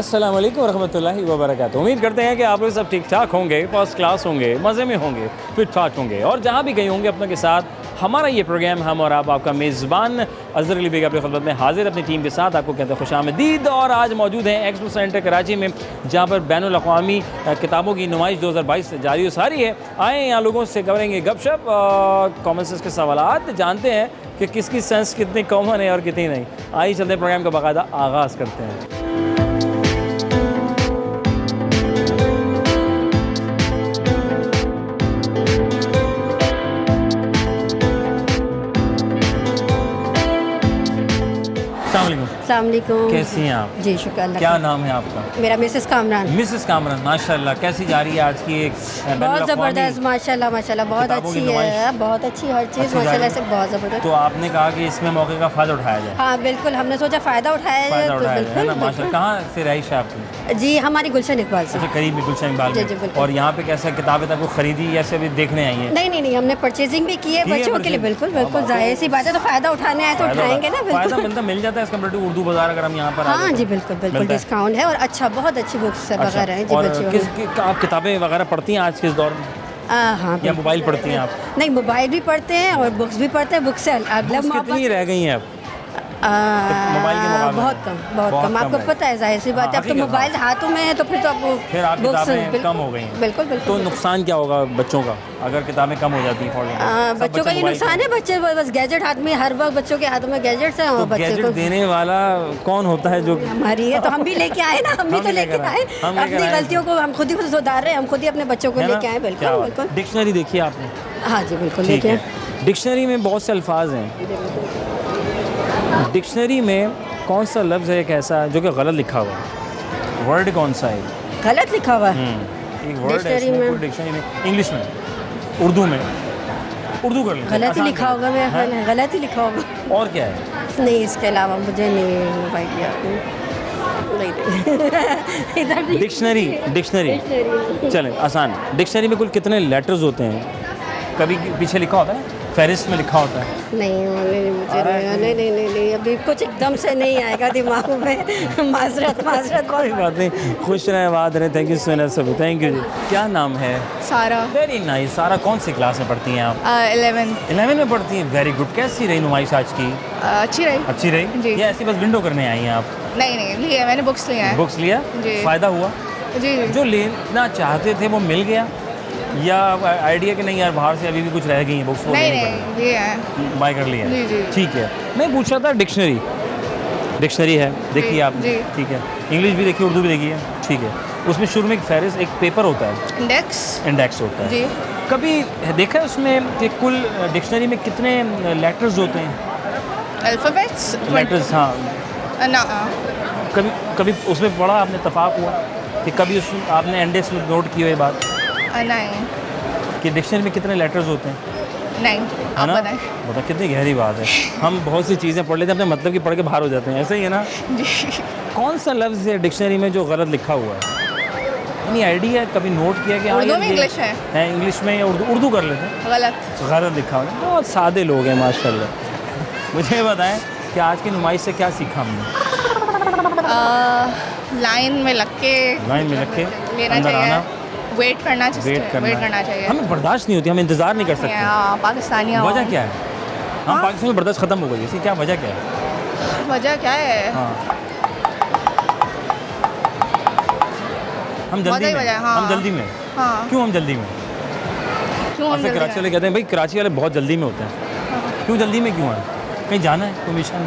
अस्सलाम वालेकुम रहमतुल्लाहि व बरकातुहू। उम्मीद करते हैं कि आप लोग सब ठीक ठाक होंगे, फर्स्ट क्लास होंगे, मज़े में होंगे, फिट फाट होंगे और जहाँ भी गए होंगे अपनों के साथ। हमारा ये प्रोग्राम हम और आप, आपका मेज़बान अज़हर अली बेग अपनी खिदमत में हाजिर अपनी टीम के साथ आपको कहते हैं खुशामदीद। और आज मौजूद हैं एक्सपो सेंटर कराची में, जहाँ पर बैनुल अक़वामी किताबों की नुमाइश 2022 जारी व सारी है। आए यहाँ लोगों से करेंगे गपशप, कॉमन सेंस के सवालात, जानते हैं कि किसकी सेंस कितनी कॉमन है और कितनी नहीं। आइए चलते हैं, प्रोग्राम का बाकायदा आगाज़ करते हैं। अस्सलामुअलैकुम। कैसी हैं आप? जी शुक्र अल्लाह। क्या नाम है आपका? मेरा मिसेस कामरान। मिसेस कामरान, माशाल्लाह। कैसी जा रही है आज की एक बहुत ज़बरदस्त, माशाल्लाह माशाल्लाह, बहुत अच्छी है, बहुत अच्छी हर चीज़ माशाल्लाह से बहुत ज़बरदस्त। तो आपने कहा कि इसमें मौके का फ़ायदा उठाया जाए। हाँ बिल्कुल, हमने सोचा फ़ायदा उठाया जाए, तो बिल्कुल माशाल्लाह। कहाँ से रहीश है आपकी? जी हमारी गुलशन इकबाल से। अच्छा, करीब गुलशन इकबाल जी, में। बिल्कुल। और यहाँ पे कैसा किताबें तक वो खरीदी या अभी देखने आई है? नहीं, हमने परचेजिंग भी की है बच्चों के लिए। बिल्कुल बिल्कुल, जाहिर सी बात है, तो फ़ायदा उठाने आए तो उठाएंगे ना। फ़ायदा बिल्कुल मिलता मिल जाता है कंपेरेटिव उर्दू बाजार अगर हम यहाँ पर। हाँ जी बिल्कुल बिल्कुल, डिस्काउंट है और अच्छा, बहुत अच्छी बुक्स वगैरह हैं जी बच्चों की। आप किताबें वगैरह पढ़ती हैं आज के इस दौर में? हाँ। या मोबाइल पढ़ती हैं आप? नहीं, मोबाइल भी पढ़ते हैं और बुक्स भी पढ़ते हैं। बुक्स से अगला कितनी रह गई हैं अब मोबाइल के मुकाबले? बहुत कम आपको पता है, जाहिर सी बात है। अब तो मोबाइल हाथों में है तो फिर तो आपको किताबें कम हो गई हैं। बिल्कुल। तो नुकसान क्या होगा बच्चों का अगर किताबें कम हो जाती हैं? बच्चों का ये नुकसान है, बच्चे बस गैजेट हाथ में, हर वक्त बच्चों के हाथों में गैजेट्स हैं। और बच्चे गैजेट को देने वाला कौन होता है? जो हमारी है तो हम भी लेके आए ना, हम भी तो लेके आए। अपनी गलतियों को हम खुद ही सुधार रहे हैं, हम खुद ही अपने बच्चों को लेके आए। बिल्कुल। डिक्शनरी देखिए आपने? हाँ जी बिल्कुल देखिए। डिक्शनरी में बहुत से अल्फाज हैं। डिक्शनरी में कौन सा लफ्ज़ है एक ऐसा जो कि गलत लिखा हुआ है? वर्ड कौन सा है गलत लिखा हुआ है? एक वर्ड है इसमें, डिक्शनरी में, इंग्लिश में, उर्दू में। उर्दू कर लेते हैं। गलत ही लिखा होगा, मैं गलत ही लिखा होगा। और क्या है? नहीं, इसके अलावा मुझे नहीं आइडिया। डिक्शनरी चलें, आसान। डिक्शनरी में कुल कितने लेटर्स होते हैं? कभी पीछे लिखा होता है, फहरिस्त में लिखा होता है? नहीं, नहीं, अभी कुछ एकदम से नहीं आएगा दिमाग में। माजरत कोई बात नहीं, खुश रहें, बात रहे। थैंक यू सो मच सभी, थैंक यू जी। क्या नाम है? सारा। Very nice. सारा कौन सी क्लास में पढ़ती हैं आप? 11 में पढ़ती हैं। Very good. कैसी रही नुमाइश आज की? अच्छी रही जी। या ऐसी बस विंडो करने आई हैं आप? नहीं लिया, मैंने बुक्स लिया है। बुक्स लिया? जी। फ़ायदा हुआ? जी। जो लेना चाहते थे वो मिल गया या आइडिया कि नहीं यार बाहर से अभी भी कुछ रह गई हैं बुक्स? नहीं ये है, बाय कर लिया? जी। ठीक है। मैं पूछ रहा था डिक्शनरी है, देखिए आप? ठीक है। इंग्लिश भी देखिए, उर्दू भी देखिए, ठीक है। उसमें शुरू में एक फहरिस्त, एक पेपर होता है, इंडेक्स होता है जी। कभी देखा है उसमें कि कुल डिक्शनरी में कितने लेटर्स होते हैं? Alphabets, letters. हाँ ना। कभी उसमें पढ़ा आपने, इत्तेफाक हुआ कि कभी उस आपने इंडेक्स में नोट की हुई बात? नहीं। कि डिक्शनरी में कितने लेटर्स होते हैं? नहीं, आप बताएं। बता, कितनी गहरी बात है। हम बहुत सी चीज़ें पढ़ लेते हैं, अपने मतलब की पढ़ के बाहर हो जाते हैं, ऐसे ही है ना जी। कौन सा लफ्ज़ है डिक्शनरी में जो गलत लिखा हुआ है? यानी आइडिया कभी नोट किया कि उर्दू में इंग्लिश है इंग्लिश में या उर्दू कर लेते हैं? गलत लिखा हुआ है। बहुत सादे लोग हैं माशाल्लाह। मुझे बताएं कि आज की नुमाइश से क्या सीखा हमने? लाइन में लग के लेना चाहिए, वेट करना चाहिए। हमें बर्दाश्त नहीं होती, हम इंतज़ार नहीं कर सकते। पाकिस्तानी वजह क्या है? हम पाकिस्तान में बर्दाश्त ख़त्म हो गई, इसकी क्या वजह क्या है? वजह क्या है? हम जल्दी में। हाँ। क्यों हम जल्दी में? कराची वाले कहते हैं भाई कराची वाले बहुत जल्दी में होते हैं। क्यों जल्दी में क्यों है? कहीं जाना है कोई मिशन?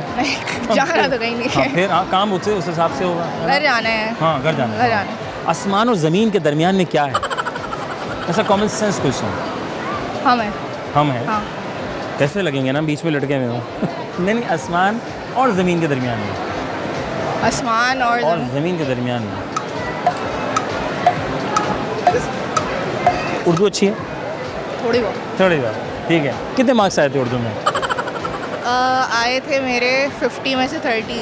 जाना तो कहीं नहीं है। फिर काम उस हिसाब से होगा। घर जाना है। हाँ, घर जाना है। आसमान और ज़मीन के दरमियान में क्या है? ऐसा कॉमन सेंस क्वेश्चन। हम है। हाँ। कैसे लगेंगे ना बीच में लटके हुए हो? नहीं, आसमान और ज़मीन के दरमियान में। आसमान और ज़मीन के दरमियान में। उर्दू अच्छी है? थोड़ी बहुत। ठीक है। कितने मार्क्स आए थे उर्दू में? आए थे मेरे 50 में से 30।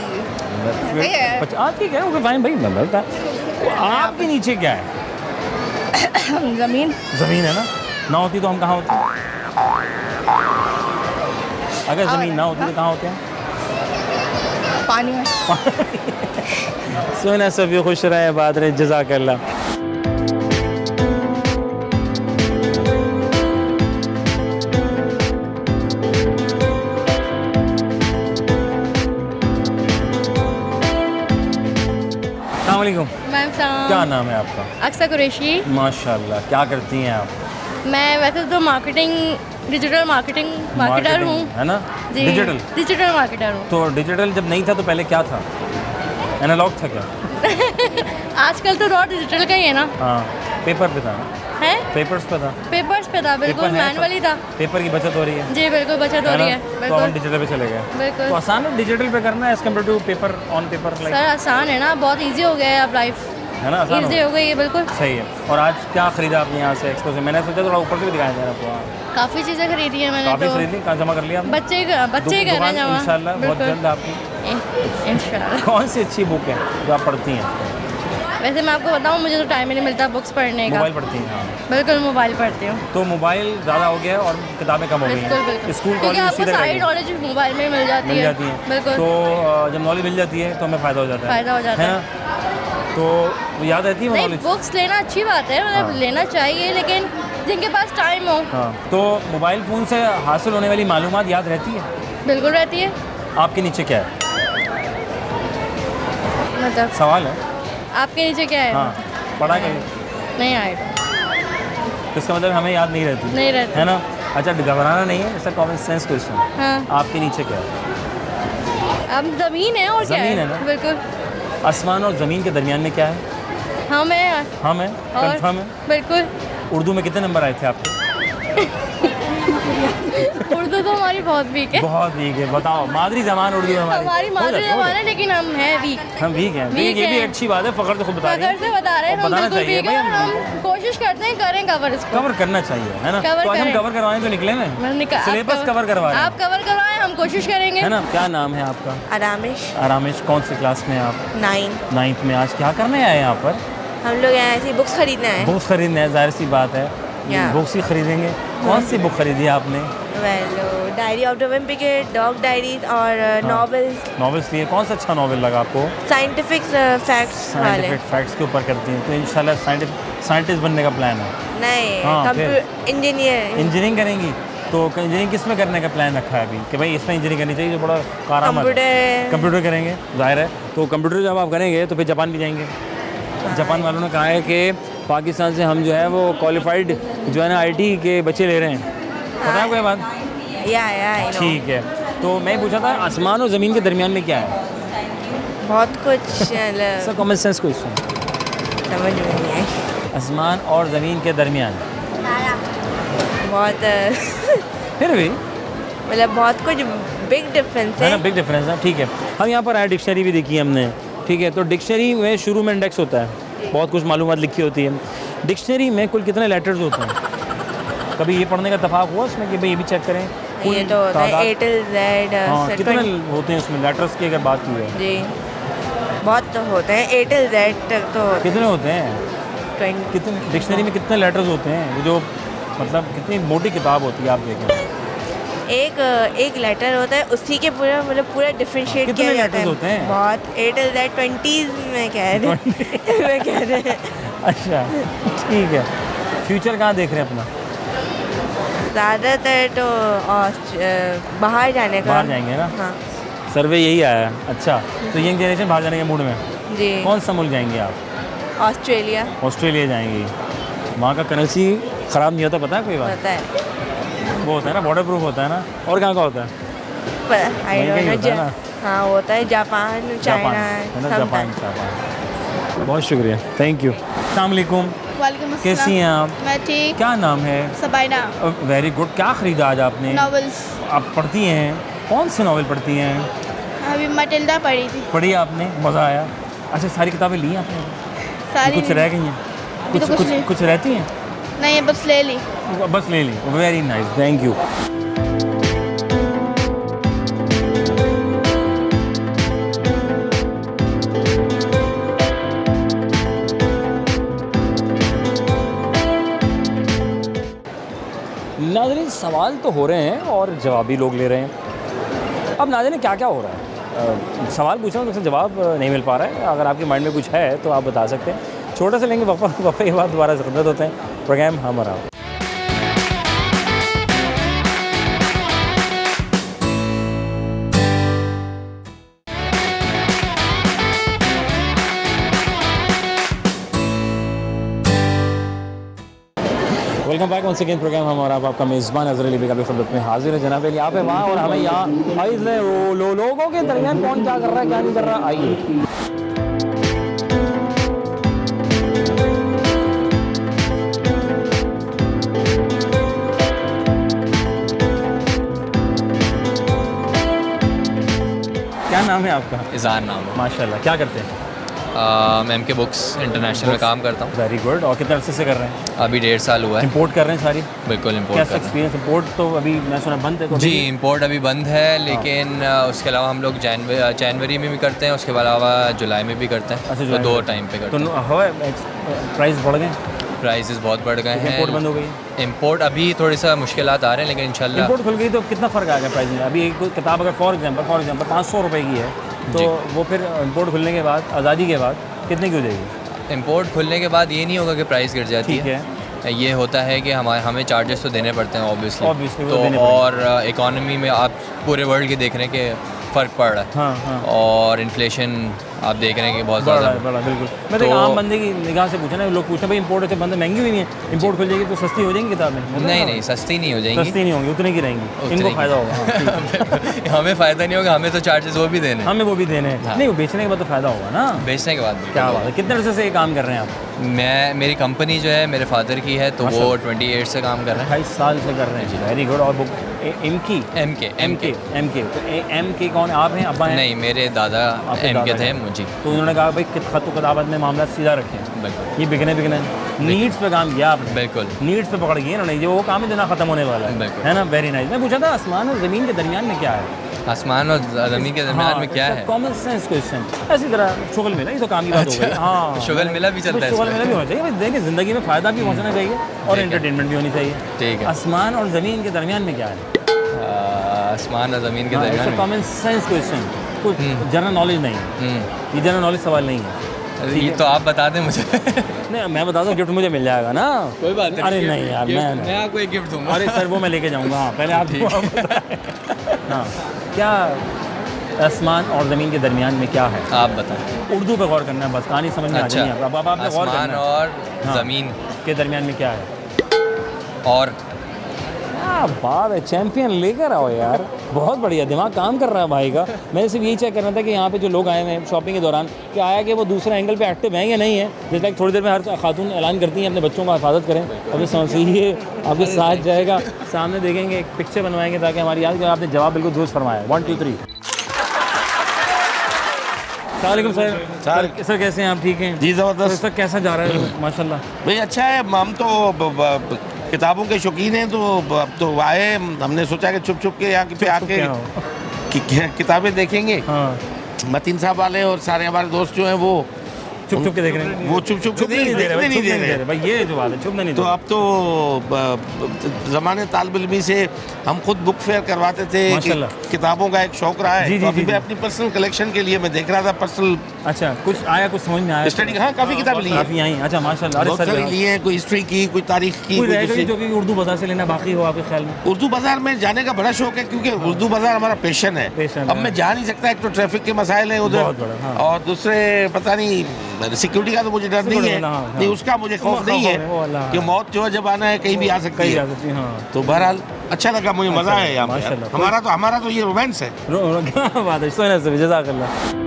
ठीक है, ओके फाइन भाई। आपके नीचे क्या है? ज़मीन है ना होती तो हम कहाँ होते? अगर ज़मीन ना होती तो कहाँ होते हैं? पानी में। सोना सभी खुश रहे, बात रहे, जज़ाकल्लाह। अस्सलामुअलैकुम। मैम क्या नाम है आपका? अक्सर कुरैशी। माशाल्लाह, क्या करती हैं आप? मैं वैसे तो मार्केटिंग, डिजिटल मार्केटिंग मार्केटर हूँ। है ना? जी, डिजिटल मार्केटर हूँ। तो डिजिटल जब नहीं था तो पहले क्या था? एनालॉग था क्या? आजकल तो रॉ डिजिटल का ही है ना। हाँ, पेपर पे था, है पेपर्स पे था। पेपर्स पे था, बिल्कुल पेपर है मैनुअली था। पेपर की बचत हो रही है। जी बिल्कुल, बचत हो रही है, तो हम बिल्कुल डिजिटल पे चले गए। बिल्कुल। तो आसान है डिजिटल पे करना as compare to paper on paper, sir आसान है ना, बहुत इजी हो गया है अब लाइफ, है ना? आसान इजी हो गई है बिल्कुल। सही है। और आज क्या खरीदा आपने यहाँ से एक्सपो से? मैंने सोचा थोड़ा ऊपर से भी दिखाया था आपको। काफ़ी चीज़ें खरीदी है मैंने काफ़ी तो। खरीदी, कहाँ जमा कर लिया आपने? बच्चे ही कर रहे हैं जमा, इंशाल्लाह बहुत बिल्कुल। जल्द आपकी। इंशाल्लाह। कौन सी अच्छी बुक है जो आप पढ़ती हैं? वैसे मैं आपको बताऊँ, मुझे तो टाइम ही नहीं मिलता बुक्स पढ़ने का। मोबाइल पढ़ती हैं? हाँ। बिल्कुल मोबाइल पढ़ती हूँ। तो मोबाइल ज़्यादा हो गया है और किताबें कम हो गई बिल्कुल हैं। बिल्कुल, स्कूल क्योंकि कॉलेज आपको सीधे सारी नॉलेज मोबाइल में ही मिल जाती मिल जाती हैं। बिल्कुल। तो जब नॉलेज मिल जाती है तो हमें फ़ायदा हो जाता है। फ़ायदा हो जाता है ना? तो वो याद रहती है वो नहीं, नॉलेज? बुक्स लेना अच्छी बात है, मतलब हाँ। लेना चाहिए, लेकिन जिनके पास टाइम हो। हाँ। तो मोबाइल फ़ोन से हासिल होने वाली मालूमात याद रहती है? बिल्कुल रहती है। आपके नीचे क्या है? मतलब सवाल है। आपके नीचे क्या है? हाँ, पढ़ा करिए। नहीं आएगा, तो इसका मतलब हमें याद नहीं रहती नहीं रहती है ना? अच्छा, घबराना नहीं है, ऐसा कॉमन सेंस क्वेश्चन। हाँ। आपके नीचे क्या है? अब ज़मीन है और क्या ज़मीन है है ना? बिल्कुल। आसमान और ज़मीन के दरमियान में क्या है? हम है हम है, और कंफर्म है? बिल्कुल। उर्दू में कितने नंबर आए थे आपके? उर्दू तो हमारी बहुत वीक है। बहुत वीक है। बताओ, मादरी ज़बान उर्दू है हमारी हो मादरी जाता है, हो ज़बान है, लेकिन हम हैं वीक। जाता है। हम वीक हैं। वीक ये भी हैं। अच्छी बात है, फ़ख्र तो खुद बता रही अगर से बता रहे हैं और हम बताना बिल्कुल चाहिए वीक है, भाई, और हम कोशिश करते हैं करें कवर इसको। कवर करना चाहिए, है ना? कवर तो आज हम करें। कवर करवाने तो निकले मैं हैं, सिलेबस कवर करवा रहे हैं, आप कवर करवाएं, हम कोशिश करेंगे। है ना? क्या नाम है आपका? आरामिश आरामिश। कौन सी क्लास में हैं आप? 9। 9th में। आज क्या करने आए हैं यहाँ पर? हम लोग यहाँ ऐसी बुक्स खरीदना है। बुक्स खरीदने हैं, जाहिर सी बात है। या। बुक्स ही खरीदेंगे। कौन सी बुक खरीदी है आपने? Well, diary of the vampire, dog diaries और नॉवेल्स, नॉवेल्स लिए कौन सा अच्छा नॉवेल लगा आपको? साइंटिफिक फैक्ट्स वाले। साइंटिफिक फैक्ट्स के ऊपर करती हैं, तो इंशाल्लाह साइंटिस्ट बनने का प्लान है। नहीं, हाँ, कंप्यूटर इंजीनियर, इंजीनियरिंग करेंगी? तो इंजीनियरिंग किस में करने का प्लान रखा है अभी कि भाई इसमें इंजीनियरिंग करनी चाहिए जो बड़ा कारामद है? कंप्यूटर। कंप्यूटर करेंगे, जाहिर है। तो कंप्यूटर जब आप करेंगे तो फिर जापान भी जाएंगे। जापान वालों ने कहा है कि पाकिस्तान से हम जो है वो क्वालिफाइड जो है ना IT के बच्चे ले रहे हैं। पता है कोई बात? या I know। ठीक है। तो मैं पूछा था आसमान और ज़मीन के दरमियान में क्या है? बहुत कुछ सर कॉमन सेंस क्वेश्चन। समझ में नहीं आई। आसमान और ज़मीन के दरमियान बहुत फिर भी मतलब बहुत कुछ बिग डिफरेंस है है। ना, बिग डिफरेंस है। ठीक है, हम यहाँ पर आए, डिक्शनरी भी देखी हमने। ठीक है, तो डिक्शनरी में शुरू में इंडेक्स होता है, बहुत कुछ मालूमात लिखी होती है। डिक्शनरी में कुल कितने लेटर्स होते हैं? कभी ये पढ़ने का इत्तेफाक हुआ उसमें कि भाई ये भी चेक करें? कुल ये तो होता है तादाद- A till Z। हाँ, कितने 20 होते हैं उसमें लेटर्स की अगर बात की जाए? जी, बहुत तो होते हैं, A till Z तक तो होते कितने होते हैं? हैं 20। कितने डिक्शनरी में कितने लेटर्स होते हैं? वो जो मतलब कितनी मोटी किताब होती है, आप देखें। एक लेटर होता है, उसी के पूरा मतलब पूरा डिफरेंशिएट कितने किया जाता है। letters होते हैं? बहुत A till Z 20s में कह रहे मैं कह रहे हैं। अच्छा, ठीक है। फ्यूचर कहाँ देख रहे हैं अपना? ज़्यादातर तो बाहर जाने का। बाहर जाएंगे ना? हाँ सर्वे यही आया है। अच्छा, तो यंग जनरेशन बाहर जाने के मूड में? जी। कौन सा मुल्क जाएंगे आप? ऑस्ट्रेलिया। ऑस्ट्रेलिया जाएंगी। वहाँ का करेंसी ख़राब नहीं होता, पता है कोई बात? पता है, वो होता है ना, बॉर्डर प्रूफ होता है ना। और कहाँ का होता है? आई वहीं का ही डोंट होता है नो। ना? हाँ होता है, जापान, जापान चाइना, है ना, सब जापान जापान। बहुत शुक्रिया, थैंक यू। अस्सलाम वालेकुम, वालेकुम कैसी हैं आप? मैं ठीक। क्या नाम है? सबाइना। Very good. क्या ख़रीदा आज आपने? नॉवेल्स। आप पढ़ती हैं? कौन सी नावल पढ़ती हैं? अभी मटिल्डा पढ़ी थी। पढ़ी आपने? मज़ा आया? अच्छा, सारी किताबें ली आपने? सारी कुछ रह गई हैं? अभी तो कुछ कुछ कुछ नहीं। कुछ रहती हैं? नहीं, बस ले ली। बस ले ली। Very nice, thank you. नाज़रीन, सवाल तो हो रहे हैं और जवाब भी लोग ले रहे हैं। अब नाज़रीन क्या क्या हो रहा है? सवाल पूछ रहा हूँ, तो जवाब नहीं मिल पा रहा है। अगर आपके माइंड में कुछ है तो आप बता सकते हैं। छोटा सा लेंगे वफ़ा के बाद दोबारा से खिदमत होते हैं। प्रोग्राम हम और आप। Welcome back one second programme हम और आपका मेज़बान अज़हर अली बेग खिदमत में हाजिर है। जनाब अली आप है वहाँ और हमें यहाँ आइए लोगों के दरमियान कौन क्या कर रहा है क्या नहीं कर रहा, आइए। क्या नाम है आपका? इज़ान नाम है। माशाल्लाह, क्या करते हैं? मैं एम के बुक्स इंटरनेशनल में काम करता हूँ। Very good. और कितने अरसे से कर रहे हैं? अभी 1.5 साल हुआ है। इंपोर्ट कर रहे हैं सारी? बिल्कुल इंपोर्ट कैसा कर रहे एक्सपीरियंस? इंपोर्ट तो अभी मैं सुना बंद है हैं। जी इंपोर्ट अभी बंद है, लेकिन उसके अलावा हम लोग जनवरी में भी करते हैं, उसके अलावा जुलाई में भी करते हैं। अच्छा, तो 2 टाइम पे करते हैं। तो हवा प्राइस बढ़ गए? प्राइसेस बहुत बढ़ गए हैं। इंपोर्ट बंद हो गई? इंपोर्ट अभी थोड़ी सा मुश्किलात आ रहे हैं, लेकिन इंशाल्लाह इंपोर्ट खुल गई तो कितना फ़र्क आ गया प्राइस में? अभी एक किताब अगर फॉर एग्जांपल 500 रुपए की है तो वो फिर इंपोर्ट खुलने के बाद, आज़ादी के बाद कितने की हो जाएगी? इंपोर्ट खुलने के बाद ये नहीं होगा कि प्राइस गिर जाती ठीक है। ये होता है कि हमें चार्जेस तो देने पड़ते हैं ऑब्वियसली। Obviously, वो तो देने और इकोनॉमी में आप पूरे वर्ल्ड के देख रहे हैं कि फ़र्क पड़ रहा है। हाँ हाँ, और इन्फ्लेशन आप देख रहे हैं कि बहुत ज़्यादा बड़ा बिल्कुल। मैं तो आम बंदे की निगाह से पूछा ना, लोग पूछते भाई इंपोर्ट अच्छे बंदे महंगी हुई नहीं है, इंपोर्ट खुल जाएगी तो सस्ती हो जाएंगी किताबें? नहीं सस्ती नहीं हो जाएंगी। सस्ती नहीं होंगी, उतने की रहेंगी। इनको फ़ायदा होगा। हाँ, ठीक है। हमें फ़ायदा नहीं होगा, हमें तो चार्जेस वो भी देने हैं। हमें वो भी देने हैं। नहीं, वो बेचने के बाद तो फ़ायदा होगा ना। बेचने के बाद भी। क्या बात है। कितने अर्से से ये काम कर रहे हैं आप? मेरी कंपनी जो है मेरे फादर की है, तो वो 28 से काम कर रहे हैं। 28 साल से कर रहे हैं। Very good. और एम के तो एम के कौन? आप हैं, अब्बा हैं? नहीं, मेरे दादा आपके एम के दादा थे हैं। मुझे। तो उन्होंने कहा भाई खत किताबत में मामला सीधा रखें, बिल्कुल ये बिकने नीड्स पे काम किया आपने। बिल्कुल नीड्स पे पकड़ गई इन्होंने, ये वो काम है जो ना ख़त्म होने वाला बिल्कुल। है ना। Very nice. मैं पूछा था आसमान और ज़मीन के दरमियान में क्या है? आसमान और ज़मीन के दरमियान में क्या है? Common sense question. ऐसी तरह शुगल मिला, ये तो काम की बात हो गई। हाँ, शुगल मिला भी चलता है। शुगल मिला भी होना चाहिए भाई। देखिए ज़िंदगी में फ़ायदा भी पहुँचना चाहिए और एंटरटेनमेंट भी होनी चाहिए। ठीक है। आसमान और ज़मीन के दरमियान में क्या है? आसमान और ज़मीन के दरमियान में कॉमन सेंस क्वेश्चन, कुछ जनरल नॉलेज नहीं है। ये जनरल नॉलेज सवाल नहीं है। ये तो आप बता दें मुझे। नहीं, मैं बता दूँ, गिफ्ट मुझे मिल जाएगा ना। कोई बात नहीं। अरे नहीं यार, मैं आपको एक गिफ्ट दूंगा। अरे सर, वो मैं लेके जाऊँगा। हाँ, पहले आप हाँ, क्या आसमान और ज़मीन के दरमियान में क्या है? आप बताएं। उर्दू पे गौर करना है बस, कहानी समझ में आ जाएगी। अब आपने गौर करना आसमान है। और हाँ। ज़मीन के दरमियान में क्या है? और क्या बात है, चैंपियन लेकर आओ यार। बहुत बढ़िया, दिमाग काम कर रहा है भाई का। मैं सिर्फ यही चेक करना था कि यहाँ पे जो लोग आए हैं शॉपिंग के दौरान, कि आया कि वो दूसरे एंगल पे एक्टिव हैं या नहीं है। जैसे लाइक थोड़ी देर में हर खातून ऐलान करती हैं अपने बच्चों का हिफाजत करें, अभी समझिए आपके साथ जाएगा, सामने देखेंगे, एक पिक्चर बनवाएंगे ताकि हमारी याद। आपने जवाब बिल्कुल दुरुस्त फरमाया। 1 2 3। सलाम सर, कैसे हैं आप? ठीक हैं जी, ज़बरदस्त। सर कैसा जा रहा है? माशाल्लाह भाई अच्छा है। हम तो किताबों के शौकीन हैं, तो अब तो आए, हमने सोचा कि छुप छुप के यहाँ पे आके किताबें देखेंगे। हाँ, मतीन साहब वाले और सारे हमारे दोस्त जो हैं वो चुप चुप के देख रहे हैं। वो चुप चुप नहीं दे रहे भाई, ये जो बात है, चुप नहीं। तो अब तो ज़माने तालिब इल्मी से हम खुद बुक फेयर करवाते थे कि किताबों का एक शौक रहा है। तो अभी मैं अपनी पर्सनल कलेक्शन के लिए मैं देख रहा था पर्सनल। अच्छा, कुछ आया, कुछ समझ में आया? स्टडी, हाँ, काफ़ी किताबें ली हैं। काफ़ी आई। अच्छा माशाल्लाह। बहुत सारी ली हैं, कोई हिस्ट्री की, कोई तारीख की, कोई कोई रहेगा दूसरी। जो भी उर्दू बाजार से लेना बाकी हो आपके ख्याल में? उर्दू बाजार में जाने का बड़ा शौक है, क्योंकि उर्दू बाजार हमारा पैशन है। अब मैं जा नहीं सकता, एक तो ट्रैफिक के मसाइल हैं उधर, हाँ। और दूसरे पता नहीं सिक्योरिटी का तो मुझे डर नहीं है। नहीं, उसका मुझे खौफ नहीं है कि मौत जो है जब आना है कहीं भी आ सकती है। तो बहरहाल अच्छा लगा, मुझे मज़ा आया यहाँ पे। हमारा तो ये रोमांस है। क्या बात है, सोना सर, जज़ाकल्लाह।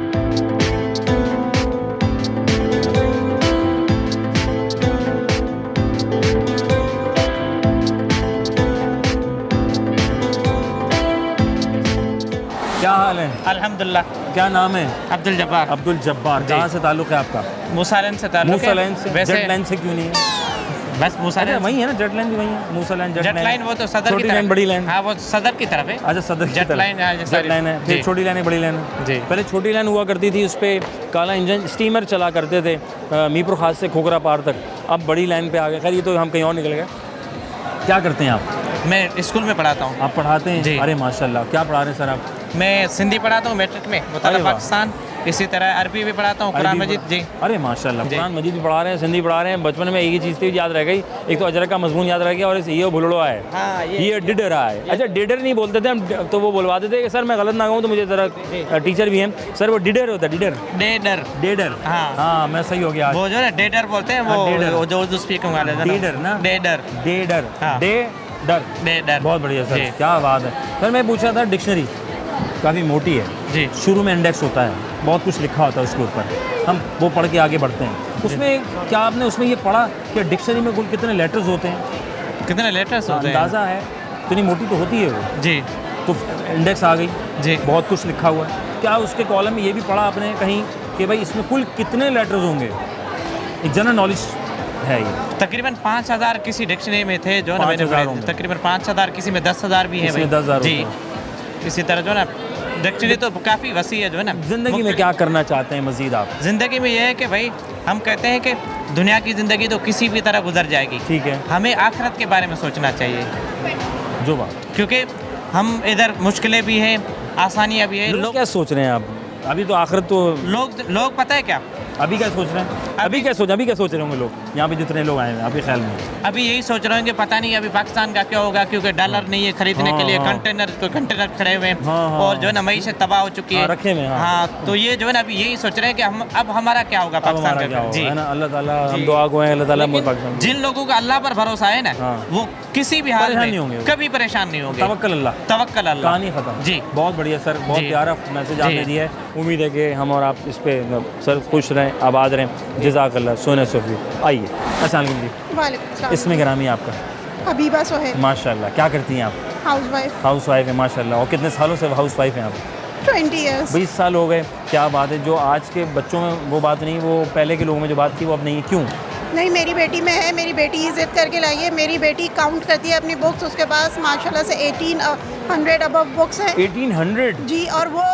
क्या हाल है? अल्हम्दुलिल्लाह। क्या नाम है? अब्दुल जब्बार। अब्दुल जब्बार। कहाँ से ताल्लुक़ है आपका? मूसा लैन से ताल्लुक़ है। मूसा लैन से? वैसे जेट लाइन से क्यों नहीं है? बस मूसा लैन वही है ना, जेट लाइन भी वही है। मूसा लाइन, जेट लाइन वो तो सदर की छोटी तरफ, लाइन, बड़ी लाइन। हाँ, वो सदर की तरफ है। अच्छा, सदर की जेट तरफ। लाइन, जेट लाइन है, फिर छोटी लाइन है, बड़ी लाइन है। जी। पहले छोटी लाइन हुआ करती थी, उस पर काला इंजन स्टीमर चला करते थे मीरपुर खास से खोखरा पार तक। अब बड़ी लाइन पे आ गए। खैर, ये तो हम कहीं और निकल गए। क्या करते हैं आप? मैं स्कूल में पढ़ाता हूँ। आप पढ़ाते हैं? जी। अरे माशाल्लाह, क्या पढ़ा रहे हैं सर आप? मैं सिंधी पढ़ाता हूँ मैट्रिक में, अरे मुताला वाह। पाकिस्तान। इसी तरह अरबी भी पढ़ाता हूँ, कुरान मजीद जी। अरे माशाल्लाह, जी। कुरान मजीद भी पढ़ा रहे हैं, सिंधी पढ़ा रहे हैं। बचपन में एक ही चीज़ थी याद रह गई, एक तो अजरक का मजमून याद रह गया और ये भुलड़ो है, हाँ, ये डिडर है। अच्छा, डिडर नहीं बोलते थे हम, तो वो बुलवाते थे कि सर मैं गलत ना कहूँ तो मुझे ज़रा, टीचर भी हैं सर, वो डिडर होता है, डिडर डेडर। डेडर। हाँ। हाँ, मैं सही हो गया आज। वो जो है ना डेडर बोलते हैं, हाँ, डेडर। वो जो उर्दू स्पीकिंग वाले हैं ना। डेडर ना? डेडर। डेडर। हाँ। डेडर। डेडर। बहुत बढ़िया सर, जी। क्या बात है। सर मैं पूछ रहा था, डिक्शनरी काफ़ी मोटी है जी। शुरू में इंडेक्स होता है, बहुत कुछ लिखा होता है उसके ऊपर, हम वो पढ़ के आगे बढ़ते हैं। उसमें क्या आपने उसमें ये पढ़ा कि डिक्शनरी में कुल कितने लेटर्स होते हैं? कितने लेटर्स होते हैं? अंदाज़ा है? इतनी मोटी तो होती है वो। जी तो इंडेक्स आ गई जी। बहुत कुछ लिखा हुआ है। क्या उसके कॉलम में ये भी पढ़ा आपने कहीं कि भाई इसमें कुल कितने लेटर्स होंगे? एक जनरल नॉलेज है ये। तकरीबन 5000 किसी डिक्शनरी में थे जो ना मैंने 5,000 पढ़े होंगे। थे। तकरीबन 5000, किसी में 10,000 भी है किसी में भाई। 10,000 जी। होते इसी तरह जो है ना डिक्शनरी तो काफ़ी वसी है जो है ना। ज़िंदगी में क्या करना चाहते हैं मज़ीद आप? ज़िंदगी में यह है कि भाई हम कहते हैं कि दुनिया की ज़िंदगी तो किसी भी तरह गुजर जाएगी, ठीक है, हमें आखिरत के बारे में सोचना चाहिए, जो बात। क्योंकि हम इधर मुश्किलें भी हैं, आसानियाँ भी हैं। लोग लोग क्या सोच रहे हैं आप? अभी तो आखिरत तो लोग पता है क्या, अभी क्या सोच रहे हैं? अभी क्या सोच रहे होंगे लोग यहाँ पे जितने लोग आए हैं आपके ख्याल में? अभी यही सोच रहे हैं कि पता नहीं अभी पाकिस्तान का क्या होगा, क्योंकि डॉलर नहीं है खरीदने हाँ, के लिए, हाँ। कंटेनर खड़े हुए हैं, हाँ, हाँ, और जो है ना मईशत तबाह हो चुकी है। हाँ, रखे हुए हैं, हाँ। हाँ, तो ये जो है ना अभी यही सोच रहे हैं कि हम अब हमारा क्या होगा अब पाकिस्तान हमारा क्या का। होगा, जी। है ना? अल्लाह ताला हम जी। दुआ को है, अल्लाह ताला लेकिन पाकिस्तान जिन लोगों का अल्लाह पर भरोसा है ना, हाँ। वो किसी भी हाल परेशान में नहीं होंगे वो। कभी परेशान नहीं होंगे। तवक्कल अल्लाह, तवक्कल अल्लाह। कहानी ख़त्म। जी। बहुत बढ़िया सर, बहुत जी। प्यारा मैसेज जी। आपने दिया है। उम्मीद है कि हम और आप इस पे सर खुश रहें, आबाद रहें। जज़ाकल्लाह। सोने सोफी आइए। अस्सलाम वालेकुम जी। वालेकुम इसमें गिरामी आपका? हबीबा सोहेल, माशाल्लाह। क्या करती हैं आप? हाउस वाइफ, हाउस वाइफ है माशाल्लाह। और कितने सालों से हाउस वाइफ हैं आप? 20 years। 20 साल हो गए। क्या बात है, जो आज के बच्चों में वो बात नहीं, वो पहले के लोगों में जो बात थी वो अब नहीं है, क्यों? नहीं, मेरी बेटी में है, मेरी बेटी जिद करके लाई है। मेरी बेटी काउंट करती है अपनी बुक्स, उसके पास माशाल्लाह से 1800 अबव बुक्स हैं 1800? जी। और वो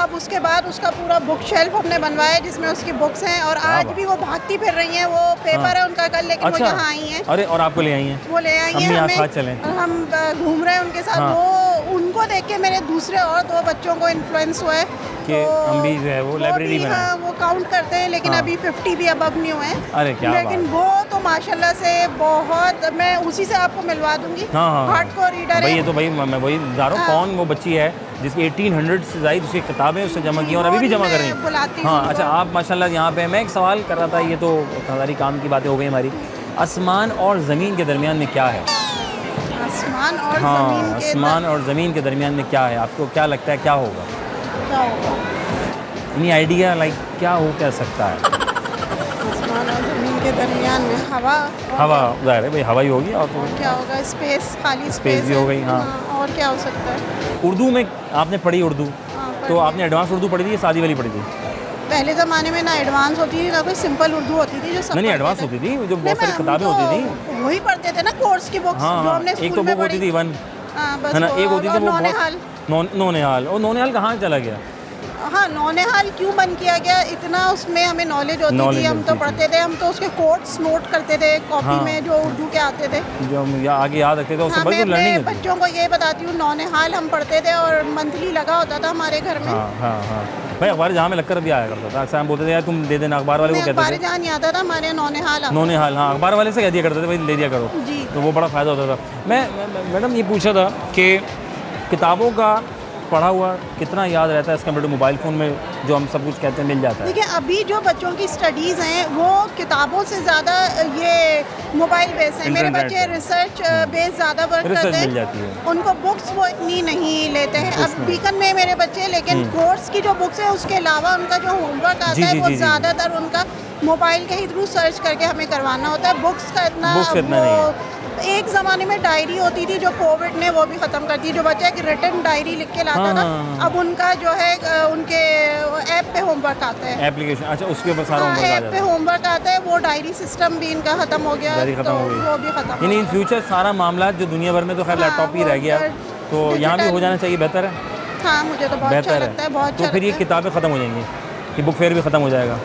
अब उसके बाद उसका पूरा बुक शेल्फ हमने बनवाया जिसमें उसकी बुक्स हैं, और आज भी वो भागती फिर रही हैं। वो पेपर है उनका कल, लेकिन वो यहाँ आई हैं। अरे, और आपको ले आई हैं? वो ले आई हैं अम्मी आप हमें, साथ चलें। और हम घूम रहे हैं उनके साथ। हाँ। वो उनको देख के मेरे दूसरे और 2 बच्चों को इन्फ्लुएंस हुआ है कि हम भी जो है वो लाइब्रेरी भी, बनाएं। हाँ, वो काउंट करते हैं, लेकिन हाँ। अभी 50 भी अबव नहीं हुए हैं। अरे क्या लेकिन वो तो माशाल्लाह से बहुत, मैं उसी से आपको मिलवा दूंगी। हाँ, हाँ, हाँ। हार्डकोर रीडर भाई है। ये तो भाई मैं वही बता रहा हूँ, हाँ। कौन वो बच्ची है जिसकी 1800 से ज़ायद उसकी किताबें उससे जमा की और अभी भी जमा कर रही हैं? बुलाती हूँ हाँ, उनको। अच्छा, आप माशाल्लाह यहाँ पे, मैं एक सवाल कर रहा था, ये तो सारी काम की बातें हो गई हमारी। आसमान और ज़मीन के दरमियान में क्या है? आसमान और हाँ, ज़मीन के आसमान और ज़मीन के दरमियान में क्या है? आपको क्या लगता है क्या होगा? क्या होगा? एनी आइडिया, लाइक क्या हो क्या सकता है? आसमान और ज़मीन के दरमियान में हवा। हवा, ज़ाहिर है भाई हवा ही होगी। और तो क्या होगा? स्पेस, खाली स्पेस भी हो गई, हाँ। और क्या हो सकता है? उर्दू में आपने पढ़ी उर्दू? हाँ, तो आपने एडवांस उर्दू पढ़ी थी या सादी वाली पढ़ी थी? पहले ज़माने में ना एडवांस होती थी ना कोई सिंपल उर्दू होती थी जो सब नहीं, पढ़ते एडवांस थे। होती थी, जो नहीं, बहुत सारी मैं किताबें उनको होती थी। वही पढ़ते थे ना, कोर्स की बुक्स हाँ, जो हाँ, हमने एक स्कूल तो में बुक होती पढ़ी। थी वन, हाँ, बस है ना? वो, एक होती थी और वो नौनिहाल। नौनिहाल। और नौनिहाल कहाँ चला गया? हाँ, नौनिहाल क्यों बंद किया गया? इतना उसमें हमें नॉलेज होती थी, हम तो पढ़ते थे, हम तो उसके कोट्स नोट करते थे कॉपी हाँ। में जो उर्दू के आते थे। जो हम आगे याद रखते थे उससे हाँ, बड़ी मैं अपने लर्निंग होती थी। बच्चों को ये बताती हूँ, नौनिहाल हम पढ़ते थे और मंथली लगा होता था हमारे घर में। हाँ, हाँ, हाँ। भाई अखबार जहाँ में लगकर भी आया करता था, अक्सर हम बोलते थे यार तुम दे देना, अखबार वाले को अखबार कहते थे। जहाँ नहीं आता था, हमारे यहाँ नौनिहाल आता। नौनिहाल, हाँ, अखबार वाले से कह दिया करते थे भाई ले दिया करो, जी। तो वो बड़ा फ़ायदा होता था। मैं मैडम ये पूछा था कि किताबों का पढ़ा हुआ कितना याद रहता है as compare to mobile phone में जो हम सब कुछ कहते हैं मिल जाता है? देखिए, अभी जो बच्चों की स्टडीज़ हैं वो किताबों से ज़्यादा ये मोबाइल बेस हैं। मेरे इंटरनेट बच्चे है। रिसर्च बेस ज़्यादा वर्क रिसर्च करते मिल हैं, जाती है। उनको बुक्स वो इतनी नहीं लेते हैं। बुक्स अब नहीं। बीकन में मेरे बच्चे, लेकिन कोर्स की जो बुक्स है उसके अलावा उनका जो होमवर्क आता जी, है जी, वो जी, जी। ज़्यादातर उनका मोबाइल के ही थ्रू सर्च करके हमें करवाना होता है। बुक्स का इतना बुक्स इतना नहीं है। एक ज़माने में डायरी होती थी जो कोविड ने वो भी ख़त्म कर दी। जो बच्चा एक रिटन डायरी लिख के लाता हाँ, था, हाँ, हाँ। अब उनका जो है उनके ऐप पे होमवर्क आता है। एप्लीकेशन, अच्छा, उसके ऊपर सारा हाँ, होमवर्क आ ऐप पे जाता है। होमवर्क आता है। वो डायरी सिस्टम भी इनका ख़त्म हो गया, डायरी खत्म तो हो गई। वो भी ख़त्म। यानी इन फ्यूचर सारा मामला जो दुनिया भर में तो खैर हाँ, लैपटॉप ही वो रह गया, पर तो यहाँ भी हो डिजिटल- जाना चाहिए, बेहतर है। हाँ, मुझे तो बहुत अच्छा बेहतर लगता है, बहुत तो अच्छा फिर ये लगता है। किताबें ख़त्म हो जाएंगी, ये बुक फेयर भी ख़त्म हो जाएगा।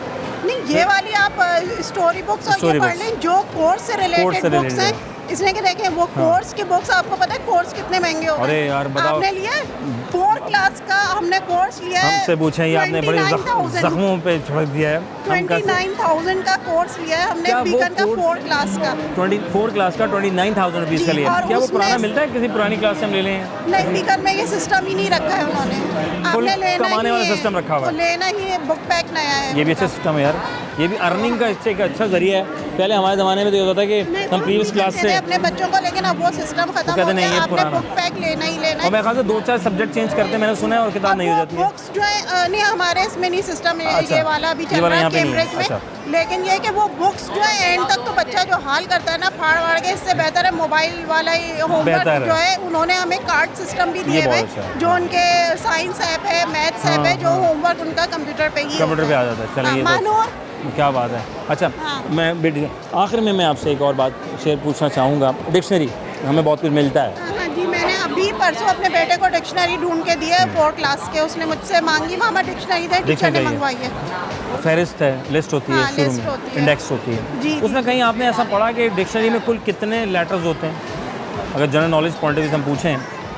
नहीं, ये वाली आप स्टोरी बुक्स और स्टोरी ये पढ़ बुक्स। लें जो कोर्स से कोर्स रिलेटेड से बुक्स हैं, related। इसलिए कि देखें वो कोर्स की बुक्स, आपको पता है कोर्स कितने महंगे हो गए? अरे यार बताओ, आपने लिया 4 क्लास का हमने कोर्स लिया है। हमसे पूछें, ये आपने बड़े जख्मों पे छोड़ दिया है। 29,000 का कोर्स लिया है हमने बीकन का 4 क्लास का। 24 क्लास का 29,000 रुपीज़ का लिया। क्या वो पुराना मिलता है? किसी पुरानी क्लास से हम ले लें? नहीं, बीकन में ये सिस्टम ही नहीं रखा है उन्होंने। आपने लेना कमाने वाला सिस्टम रखा हुआ है। लेना ही है, बुक पैक नया है। ये भी अच्छा सिस्टम है यार, ये भी अर्निंग का इससे एक अच्छा जरिया है। पहले हमारे ज़माने में तो ये होता था कि हम प्रीवियस क्लास से अपने बच्चों को, लेकिन अब वो सिस्टम खत्म हो गया, आपने बुक पैक लेना ही लेना है। और मेरे ख्याल से 2-4 सब्जेक्ट चेंज करते हैं, मैंने सुना है, और किताब नहीं हो जाती है। बुक्स जो है नहीं हमारे इसमें नहीं सिस्टम है, अच्छा, ये वाला भी चल रहा है कैम्ब्रिज में। अच्छा। लेकिन ये कि वो बुक्स जो है एंड तक तो बच्चा जो हाल करता है ना फाड़ वाड़ के, इससे बेहतर है मोबाइल वाला ही होमवर्क जो है। उन्होंने हमें कार्ड सिस्टम भी दिए हुए, जो उनके साइंस ऐप है, मैथ्स ऐप है, जो होमवर्क उनका कंप्यूटर पे ही कंप्यूटर पे आ जाता है। चलिए मानो क्या बात है। अच्छा मैं बेटी आखिर में मैं आपसे एक और बात शेयर पूछना चाहूँगा। डिक्शनरी हमें बहुत कुछ मिलता है। हाँ जी, मैंने अभी परसों अपने बेटे को डिक्शनरी ढूंढ के दी है 4 क्लास के। उसने मुझसे मांगी, मामा डिक्शनरी दे, टीचर ने मंगवाई है। फहरिस्त है, लिस्ट होती है, शुरू में इंडेक्स होती है जी। उसमें कहीं आपने ऐसा पढ़ा कि डिक्शनरी में कुल कितने लेटर्स होते हैं? अगर general knowledge point of view से हम पूछें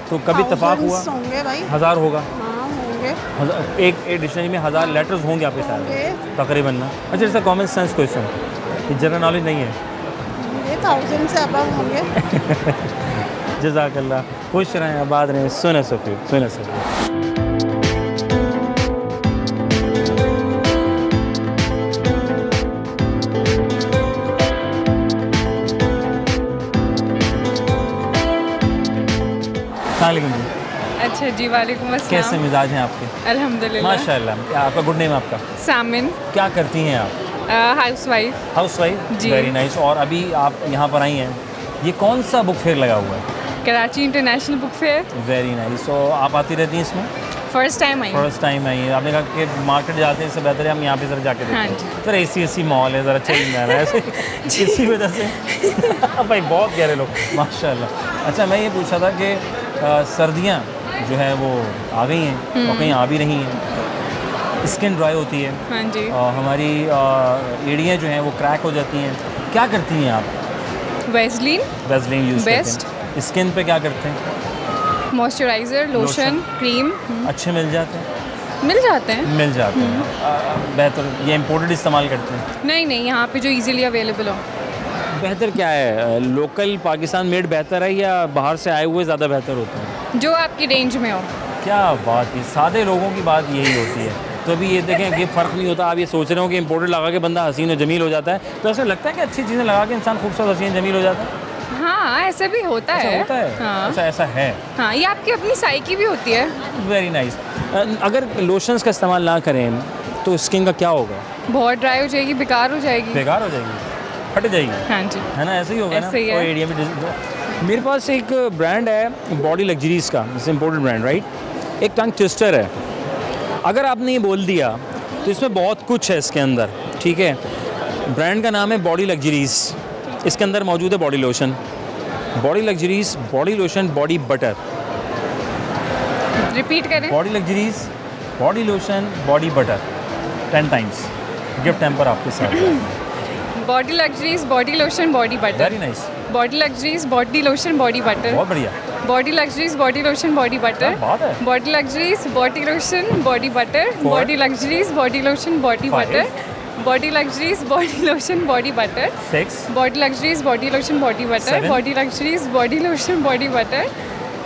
तो कभी इत्तेफाक हुआ? होंगे भाई, 1000 होगा। होंगे एक डिक्शनरी में 1000 लेटर्स होंगे आपके साथ तकरीबन ना। अच्छा, जैसा कॉमन सेंस क्वेश्चन, ये जनरल नॉलेज नहीं है, ये 1000 से अबव होंगे। जज़ाकल्लाह, खुश रहें, आबाद रहें। सुने सफ़ीर, सुने सफ़ीर। अच्छा जी, वालेकुम अस्सलाम। कैसे मिजाज हैं आपके? अल्हम्दुलिल्लाह माशाल्लाह। आपका गुड नेम आपका? सामिन। क्या करती हैं आप? हाउसवाइफ। हाउसवाइफ, जी। Very nice. और अभी आप यहाँ पर आई हैं, ये कौन सा बुक फेयर लगा हुआ है? Karachi international book fair. Very nice. तो आप आती रहती हैं इसमें? First time I. First time I है। आपने कहा कि मार्केट जाते हैं, इससे बेहतर है हम यहाँ पे ज़रा जाके देखते हैं। सर ऐसी मॉल है, ज़रा चेंज है ऐसे इसी वजह से भाई बहुत गहरे लोग, माशाल्लाह। अच्छा, मैं ये पूछा था कि सर्दियाँ जो है वो आ गई हैं और कहीं आ भी रही हैं, स्किन ड्राई होती है। हाँ जी। हमारी एड़ियाँ जो हैं वो क्रैक हो जाती हैं, क्या करती हैं आप? वेज़लिन यूज़ बेस्ट। करते हैं। स्किन पे क्या करते हैं? Moisturiser, lotion, cream. अच्छे मिल जाते हैं? मिल जाते हैं। बेहतर ये इम्पोर्टेड इस्तेमाल करते हैं? नहीं, यहाँ पे जो इजीली अवेलेबल हो। बेहतर क्या है, लोकल पाकिस्तान मेड बेहतर है या बाहर से आए हुए ज़्यादा बेहतर होते हैं? जो आपकी रेंज में हो। क्या बात है, सादे लोगों की बात यही होती है। तो अभी ये देखें कि फ़र्क नहीं होता। आप ये सोच रहे हो कि इम्पोर्टेड लगा के बंदा हसीन और जमील हो जाता है, तो ऐसा लगता है कि अच्छी चीज़ें लगा के इंसान खूबसूरत हसीन जमील हो जाता है? हाँ, ऐसा भी होता है। होता है? हाँ। अच्छा, ऐसा है? हाँ, ये आपकी अपनी साइकी भी होती है। Very nice. अगर लोशंस का इस्तेमाल ना करें तो स्किन का क्या होगा? बहुत ड्राई हो जाएगी, बेकार हो जाएगी। बेकार हो जाएगी, फट जाएगी। हाँ जी, है ना, ऐसे ही होगा ना। ऐसे ही है। तो एरिया में मेरे पास एक ब्रांड है बॉडी लग्जरीज़ का, इम्पोर्टेड ब्रांड, राइट। एक टंग ट्विस्टर है। अगर आपने ये बोल दिया तो इसमें बहुत कुछ है इसके अंदर, ठीक है। ब्रांड का नाम है बॉडी लग्जरीज़। इसके अंदर मौजूद है body lotion, body luxuries, body lotion, body butter. Repeat करें। Body luxuries, body lotion, body butter 10 times. Gift hamper आपके साथ। Body luxuries, body lotion, body butter. Very nice. Body luxuries, body lotion, body butter. बहुत बढ़िया। Body luxuries, body lotion, body butter. बात है। Body luxuries, body lotion, body butter. Body luxuries, body lotion, body butter. Body luxuries, body lotion, body butter. 6। Body luxuries, body lotion, body butter. Body luxuries, body lotion, body butter.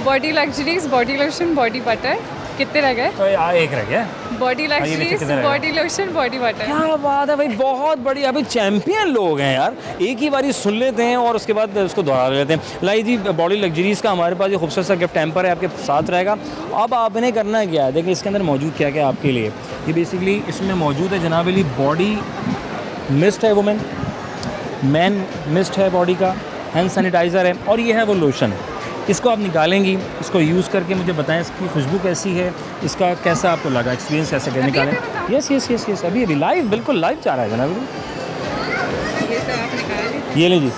Body luxuries, body lotion, body butter. कितने रह गए? तो एक रह गया। Body luxuries, body lotion, body butter. क्या बात है भाई, बहुत बढ़िया। अभी चैंपियन लोग हैं यार, एक ही बारी सुन लेते हैं और उसके बाद उसको दोहरा लेते हैं। लाई जी, बॉडी लग्जरीज़ का हमारे पास ये खूबसूरत सा गिफ्ट हैम्पर है, आपके साथ रहेगा। अब आपने करना क्या है, देखिए इसके अंदर मौजूद क्या क्या आपके लिए। ये बेसिकली इसमें मौजूद है जनाब अली, बॉडी मिस्ट है वुमेन, मैन मिस्ट है बॉडी का, हैंड सैनिटाइज़र है, और ये है वो लोशन। इसको आप निकालेंगी, इसको यूज़ करके मुझे बताएं इसकी खुशबू कैसी है, इसका कैसा आपको लगा, एक्सपीरियंस कैसे कर निकालें। यस यस यस यस, अभी अभी लाइव, बिल्कुल लाइव जा रहा है जनाब। ये लें जी,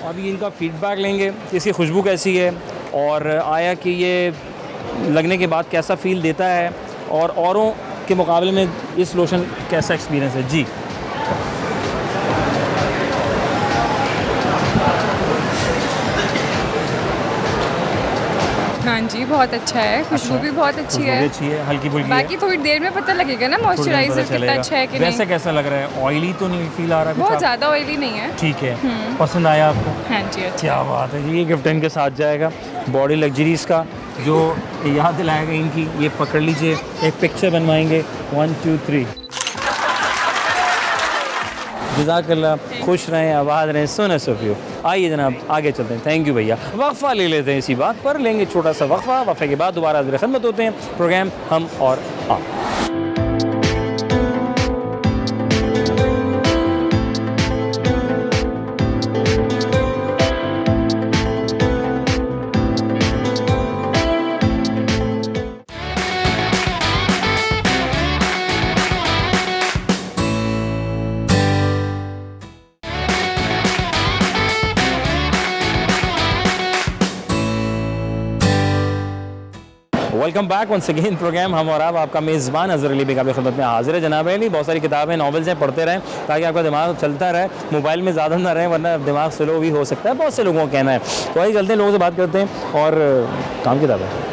अभी इनका फीडबैक लेंगे, इसकी खुशबू कैसी है और आया कि ये लगने के बाद कैसा फ़ील देता है, और औरों के मुकाबले में इस लोशन कैसा एक्सपीरियंस है। जी जी बहुत अच्छा है, खुशबू भी बहुत अच्छी है। अच्छी है, हल्की फुल्की है। बाकी थोड़ी देर में पता लगेगा ना मॉइस्चराइजर कितना अच्छा है कि नहीं। वैसे कैसा लग रहा है? ऑयली तो नहीं फील आ रहा? बहुत ज़्यादा ऑयली नहीं है। ठीक है, पसंद आया आपको? हाँ जी, अच्छा। क्या बात है जी, ये गिफ्ट इनके साथ जाएगा। बॉडी लग्जरीज का जो याद दिलाएगा इनकी, ये पकड़ लीजिए, एक पिक्चर बनवाएंगे। 1 2 3। जज़ाकल्लाह, खुश रहें, आबाद रहें, सोना सफ़ियो। आइए जनाब आगे चलते हैं। थैंक यू भैया। वक्फ़ा ले लेते हैं, इसी बात पर लेंगे छोटा सा वक्फ़ा। वक्फ़े के बाद दोबारा हाज़िर खिदमत होते हैं। प्रोग्राम हम और आप। Welcome back once again. Programme हम और आपका मेज़बान अज़हर अली बेग आपकी खिदमत में हाजिर है। जनाब अली, बहुत सारी किताबें, नॉवेल्स हैं, पढ़ते रहें ताकि आपका दिमाग चलता रहे, मोबाइल में ज़्यादा ना रहे, वरना दिमाग स्लो भी हो सकता है, बहुत से लोगों का कहना है। तो आइए चलते हैं, लोगों से बात करते हैं। और काम किताब है।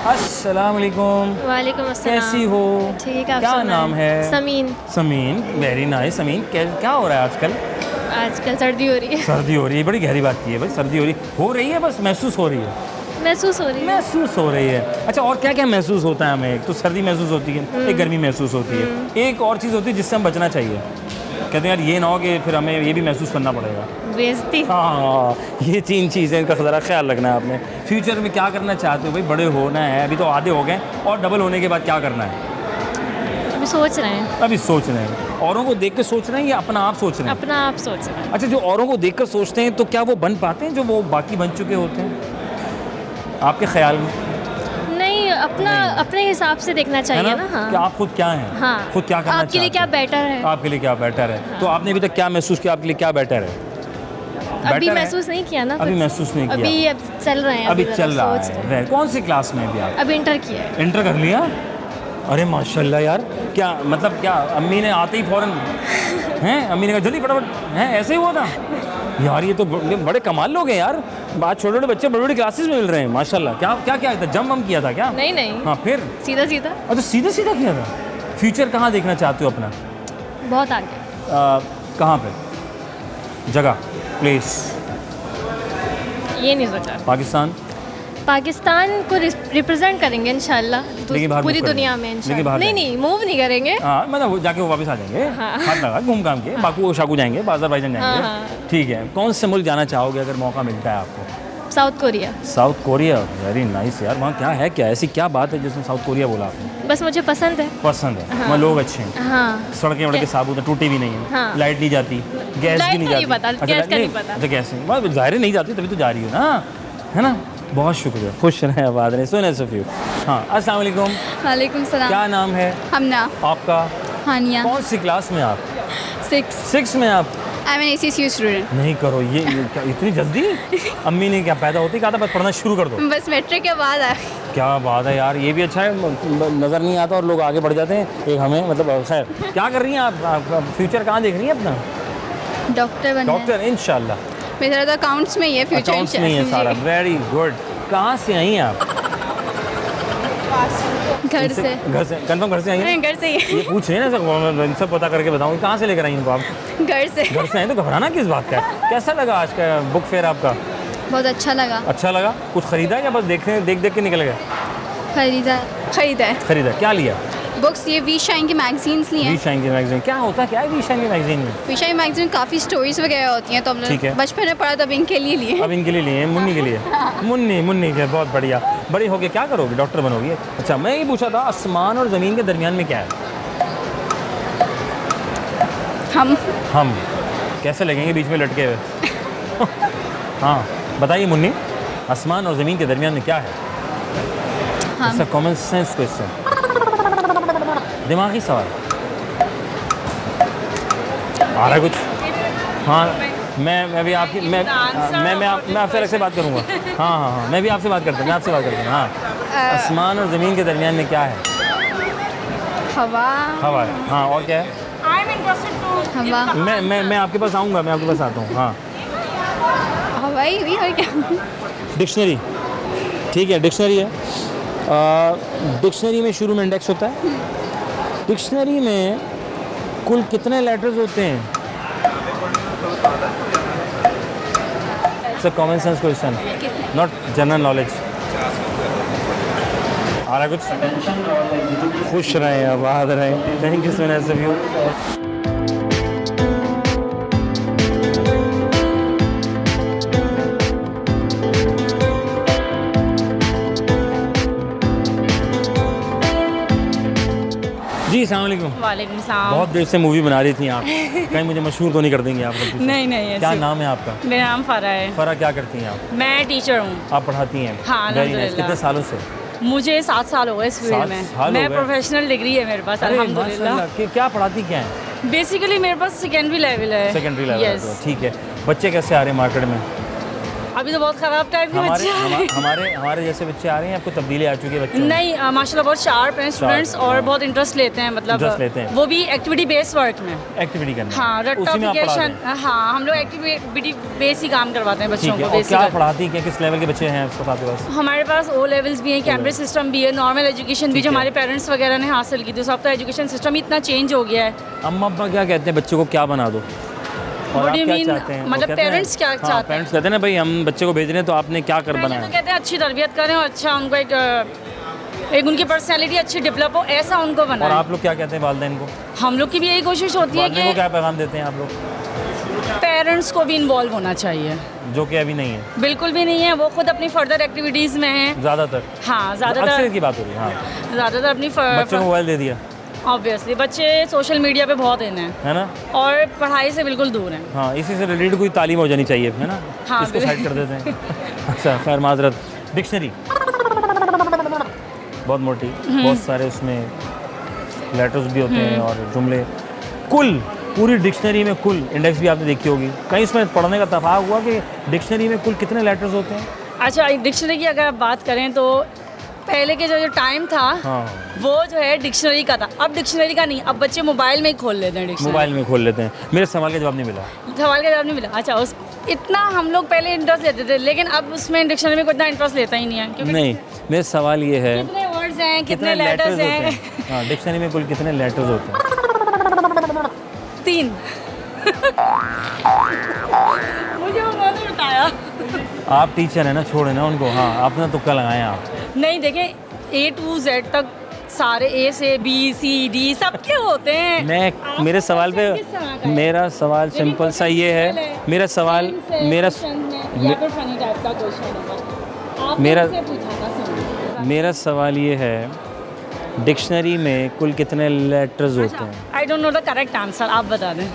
अस्सलाम वालेकुम। वालेकुम अस्सलाम। कैसी हो? ठीक, आप क्या सुनाएं? नाम है? समीन। Sameen, very nice. समीन, क्या हो रहा है आजकल? आजकल सर्दी हो रही है। सर्दी हो रही है, बड़ी गहरी बात की है भाई। सर्दी हो रही है, बस महसूस हो रही है। महसूस हो रही है। महसूस हो रही है। अच्छा, और क्या क्या महसूस होता है हमें? एक तो सर्दी महसूस होती है, एक गर्मी महसूस होती है, एक और चीज़ होती है जिससे हम बचना चाहिए। कहते हैं यार ये ना हो कि फिर हमें ये भी महसूस करना पड़ेगा, बेइज्जती। हाँ, ये 3 चीज़ें, इनका ज़रा ख्याल रखना है आपने। फ्यूचर में क्या करना चाहते हो भाई? बड़े होना है, अभी तो आधे हो गए, और डबल होने के बाद क्या करना है? अभी सोच रहे हैं। अभी सोच रहे हैं। औरों को देख कर सोच रहे हैं या अपना आप सोच रहे हैं? अपना आप सोच रहे हैं। अच्छा, जो औरों को देख कर सोचते हैं तो क्या वो बन पाते हैं जो वो बाकी बन चुके होते हैं आपके ख्याल में? नहीं, अपने हिसाब से देखना चाहिए ना। हाँ, कि आप खुद क्या हैं? हाँ, खुद क्या करना आपके लिए क्या बेटर है? आपके लिए क्या बेटर है? हाँ। तो आपने अभी तक क्या महसूस किया आपके लिए क्या बेटर है? अभी महसूस नहीं किया ना। अभी महसूस नहीं किया। अभी अब चल रहे हैं। अभी चल रहा है। कौन सी क्लास में अभी आप? अभी इंटर किया है। इंटर कर लिया? अरे माशाल्लाह यार, क्या मतलब, क्या अम्मी ने आते ही फ़ौरन हैं, अम्मी ने कहा जल्दी फटाफट हैं, ऐसे ही हुआ था यार? ये तो बड़े कमाल लोग हैं यार। बात, छोटे छोटे बच्चे बड़ी बड़ी क्लासेस में मिल रहे हैं माशाल्लाह। क्या क्या क्या था? जम किया था क्या? नहीं। हाँ, फिर सीधा सीधा। अच्छा, सीधा सीधा किया था। फ्यूचर कहाँ देखना चाहते हो अपना? बहुत आगे। कहाँ पे? जगह, प्लेस? ये नहीं सोचा। पाकिस्तान को रिप्रेजेंट करेंगे इंशाल्लाह पूरी दुनिया में इंशाल्लाह। नहीं, मूव नहीं करेंगे। हाँ, मतलब जाके वो वापस आ जाएंगे। हाँ। हाथ लगा घूम घाम के। बाकू शाकू जाएंगे, अज़रबैजान जाएंगे। हाँ। ठीक है, कौन से मुल्क जाना चाहोगे अगर मौका मिलता है आपको? South Korea. South Korea, very nice यार। वहाँ क्या है, क्या ऐसी क्या बात है जिसमें साउथ कोरिया बोला आपने? बस मुझे पसंद है। पसंद है। हाँ। वहाँ लोग अच्छे हैं। हाँ। सड़कें वड़कें साबुत है, टूटी भी नहीं है। हाँ। लाइट नहीं जाती, गैस भी नहीं जाती। गैस का नहीं पता। अच्छा, गैस नहीं, ज़ाहिर नहीं जाती, तभी तो जा रही हो ना, है ना? बहुत शुक्रिया, खुश रहें, आबाद रहें, सोने सफ़ियो। हाँ, अस्सलाम वालेकुम। वालेकुम सलाम। क्या नाम है? हमना। आपका? हानिया। कौन सी क्लास में आप? 6 में आप? I am an ACCU student. नहीं करो ये क्या इतनी जल्दी? अम्मी ने क्या पैदा होते ही कहा था बस पढ़ना शुरू कर दो? बस मैट्रिक के बाद आए। क्या बात है यार, ये भी अच्छा है, नज़र नहीं आता और लोग आगे बढ़ जाते हैं। एक हमें मतलब खैर, क्या कर रही हैं आप? फ्यूचर कहाँ देख रही हैं अपना? डॉक्टर बनना। डॉक्टर इंशाल्लाह। मेरा तो अकाउंट्स में ही है फ्यूचर। अकाउंट्स में ही है सारा। Very good. कहाँ से आई हैं आप? घर से। कंफर्म घर से आई हैं? घर से ही। ये पूछ रहे हैं ना, इनसे पता करके बताऊँ कहाँ से लेकर आई इनको आप? घर से। घर से आए तो घबराना किस बात का है? कैसा लगा आज का बुक फेयर आपका? बहुत अच्छा लगा। अच्छा लगा? कुछ खरीदा या बस देख देख के निकल गए? खरीदा। क्या लिया? बुक्स, ये वी शाइन की मैगजीन्स ली हैं। वी शाइन की मैगजीन क्या होता है? क्या है वी शाइन की मैगजीन में? वी शाइन मैगजीन काफ़ी स्टोरीज वगैरह होती हैं, तो हमने बचपन में पढ़ा, तब इनके लिए लिए। अब इनके लिए लिए, मुन्नी के लिए। मुन्नी के, बहुत बढ़िया। बड़ी होके क्या करोगे? डॉक्टर बनोगी? अच्छा, मैं ये पूछा था, आसमान और ज़मीन के दरमियान में क्या है? हम कैसे लगेंगे बीच में लटके हुए? हाँ बताइए मुन्नी, आसमान और ज़मीन के दरमियान में क्या है? ऐसा कॉमन सेंस क्वेश्चन, दिमागी सवाल। आ रहा है कुछ? हाँ मैं भी आपकी मैं आपसे अलग से बात करूँगा। हाँ, मैं भी आपसे बात करता हूँ, हाँ। आसमान और ज़मीन के दरमियान में क्या है? हवा है, हाँ। और क्या है? हवा। मैं आपके पास आऊँगा, मैं आपके पास आता हूँ, हाँ। हवाई भी और क्या? डिक्शनरी, ठीक है, डिक्शनरी है। डिक्शनरी में शुरू में इंडेक्स होता है। डिक्शनरी में कुल कितने लेटर्स होते हैं? It's a common sense question, not general knowledge. आ रहा कुछ? खुश रहें, आबाद रहें। Thank you so much of you. जी अस्सलाम वालेकुम। वालेकुम सलाम। बहुत देर से मूवी बना रही थी आप, कहीं मुझे मशहूर तो नहीं कर देंगे आप? नहीं नहीं, क्या नाम है आपका? मेरा नाम फरा है। फरा, क्या करती हैं आप? मैं टीचर हूँ। आप पढ़ाती हैं? हाँ, अल्हम्दुलिल्लाह। कितने सालों से? मुझे 7 साल हो गए इस फील्ड में। मैं प्रोफेशनल डिग्री है मेरे पास, अल्हम्दुलिल्लाह। क्या पढ़ाती क्या है? बेसिकली मेरे पास सेकेंडरी लेवल है। सेकेंडरी लेवल, ठीक है। बच्चे कैसे आ रहे हैं मार्केट में? अभी तो बहुत ख़राब टाइप के बच्चे आ रहे हैं। हमारे जैसे बच्चे आ रहे हैं, आपको तब्दीली आ चुकी है बच्चों में? नहीं, माशाल्लाह बहुत शार्प हैं स्टूडेंट्स और बहुत इंटरेस्ट लेते हैं, मतलब वो भी एक्टिविटी बेस्ड वर्क में। एक्टिविटी करना? हाँ, रट्टाफिकेशन। हाँ, हम लोग एक्टिविटी बेस ही काम करवाते हैं बच्चों को। क्या पढ़ाती हैं? किस लेवल के बच्चे हैं आपके पास? हमारे पास O लेवल्स भी हैं, कैम्ब्रिज सिस्टम भी है, नॉर्मल एजुकेशन भी जो हमारे पेरेंट्स वगैरह ने हासिल की थी। सब तो एजुकेशन सिस्टम इतना चेंज हो गया है। अम्मा अब्बा क्या कहते हैं बच्चों को क्या बना दो? और आप क्या चाहते हैं? मतलब पेरेंट्स क्या चाहते हैं? पेरेंट्स कहते हैं ना भाई हम बच्चे को भेज रहे हैं तो आपने क्या कर बनाया? तो कहते हैं अच्छी तरबियत करें और अच्छा उनको एक उनकी पर्सनालिटी अच्छी डेवलप हो, ऐसा उनको बनाएं। और आप लोग क्या कहते हैं वालिदैन को? हम लोग की भी यही कोशिश होती है कि क्या पैगाम देते हैं आप लोग? पेरेंट्स को भी इन्वॉल्व होना चाहिए, जो कि अभी नहीं है। बिल्कुल भी नहीं है। वो खुद अपनी फर्दर एक्टिविटीज़ में हैं ज़्यादातर। हाँ, ज़्यादातर की बात हो रही है। हाँ, ज़्यादातर अपनी बच्चों को मोबाइल दे दिया। ऑब्वियसली बच्चे सोशल मीडिया पे बहुत इन है ना, और पढ़ाई से बिल्कुल दूर हैं। हाँ, इसी से रिलेटेड कोई तालीम हो जानी चाहिए, है ना? हाँ, इसको साइड कर देते हैं। अच्छा, खैर माजरत। डिक्शनरी बहुत मोटी, बहुत सारे उसमें लेटर्स भी होते हैं और जुमले। कुल पूरी डिक्शनरी में कुल इंडेक्स भी आपने देखी होगी, कहीं इसमें पढ़ने का तफाक हुआ कि डिक्शनरी में कुल कितने लेटर्स होते हैं? अच्छा, डिक्शनरी की अगर आप बात करें तो पहले के जो टाइम था, हाँ, वो जो है डिक्शनरी का था। अब डिक्शनरी का नहीं, अब बच्चे मोबाइल में ही खोल लेते हैं डिक्शनरी। मोबाइल में खोल लेते हैं। मेरे सवाल का जवाब नहीं मिला। सवाल का जवाब नहीं मिला? अच्छा, उस इतना हम लोग पहले इंटरेस्ट लेते थे, लेकिन अब उसमें डिक्शनरी में कोई इतना इंटरेस्ट लेता ही नहीं है। क्योंकि नहीं, मेरा सवाल ये है कितने वर्ड्स हैं, कितने लेटर्स हैं? हाँ, डिक्शनरी में कुल कितने लेटर्स होते हैं? 3। मुझे उन्होंने बताया। आप टीचर हैं ना, छोड़े ना उनको। हाँ, अपना तुक्का लगाएं आप। नहीं, देखें A to Z तक सारे A से B C D सबके होते हैं। मेरे सवाल पे मेरा सवाल सिंपल सा ये है, मेरा सवाल मेरा सवाल ये है, डिक्शनरी में कुल कितने लेटर्स होते हैं? I don't know the correct answer, आप बता दें।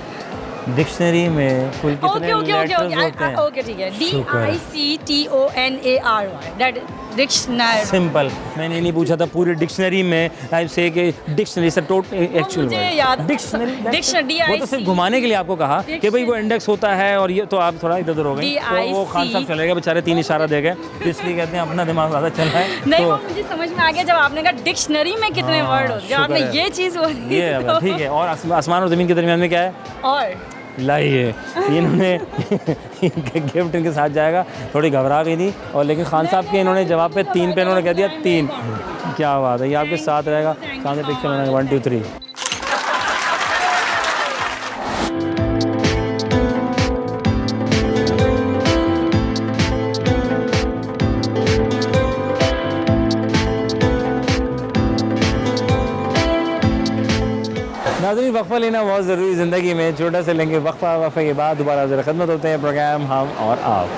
डिक्शनरी में कुल कितने लेटर्स होते हैं? ओके, ठीक है। DICTONARY, that dictionary. सिंपल, मैंने नहीं पूछा था पूरी डिक्शनरी में। आई से कि डिक्शनरी से टोटल एक्चुअल वर्ड डिक्शनरी। वो तो सिर्फ घुमाने के लिए आपको कहा कि भाई वो इंडेक्स होता है, और ये तो आप थोड़ा इधर उधर हो गए। तो वो खान साहब चले गए बेचारे, 3 इशारा दे गए, इसलिए कहते हैं अपना दिमाग ज़्यादा चल रहा है। नहीं, वो मुझे समझ में आ गया जब आपने कहा डिक्शनरी में कितने वर्ड होते हैं, जब आपने ये चीज़ बोली। ये ठीक है। और आसमान और ज़मीन के दरमियान में क्या है? और लाइए, इन्होंने गिफ्ट इनके साथ जाएगा। थोड़ी घबरा गई थी, और लेकिन खान साहब के इन्होंने जवाब पे 3 पे इन्होंने कह दिया 3। क्या बात है, ये आपके साथ रहेगा। सामने पिक्चर बनाएगा 1 2 3। नाज़रीन, वक्फा लेना बहुत ज़रूरी ज़िंदगी में। छोटा से लेंगे वक्फा, वक्फे के बाद दोबारा ज़रा खिदमत होते हैं। प्रोग्राम हम और आप।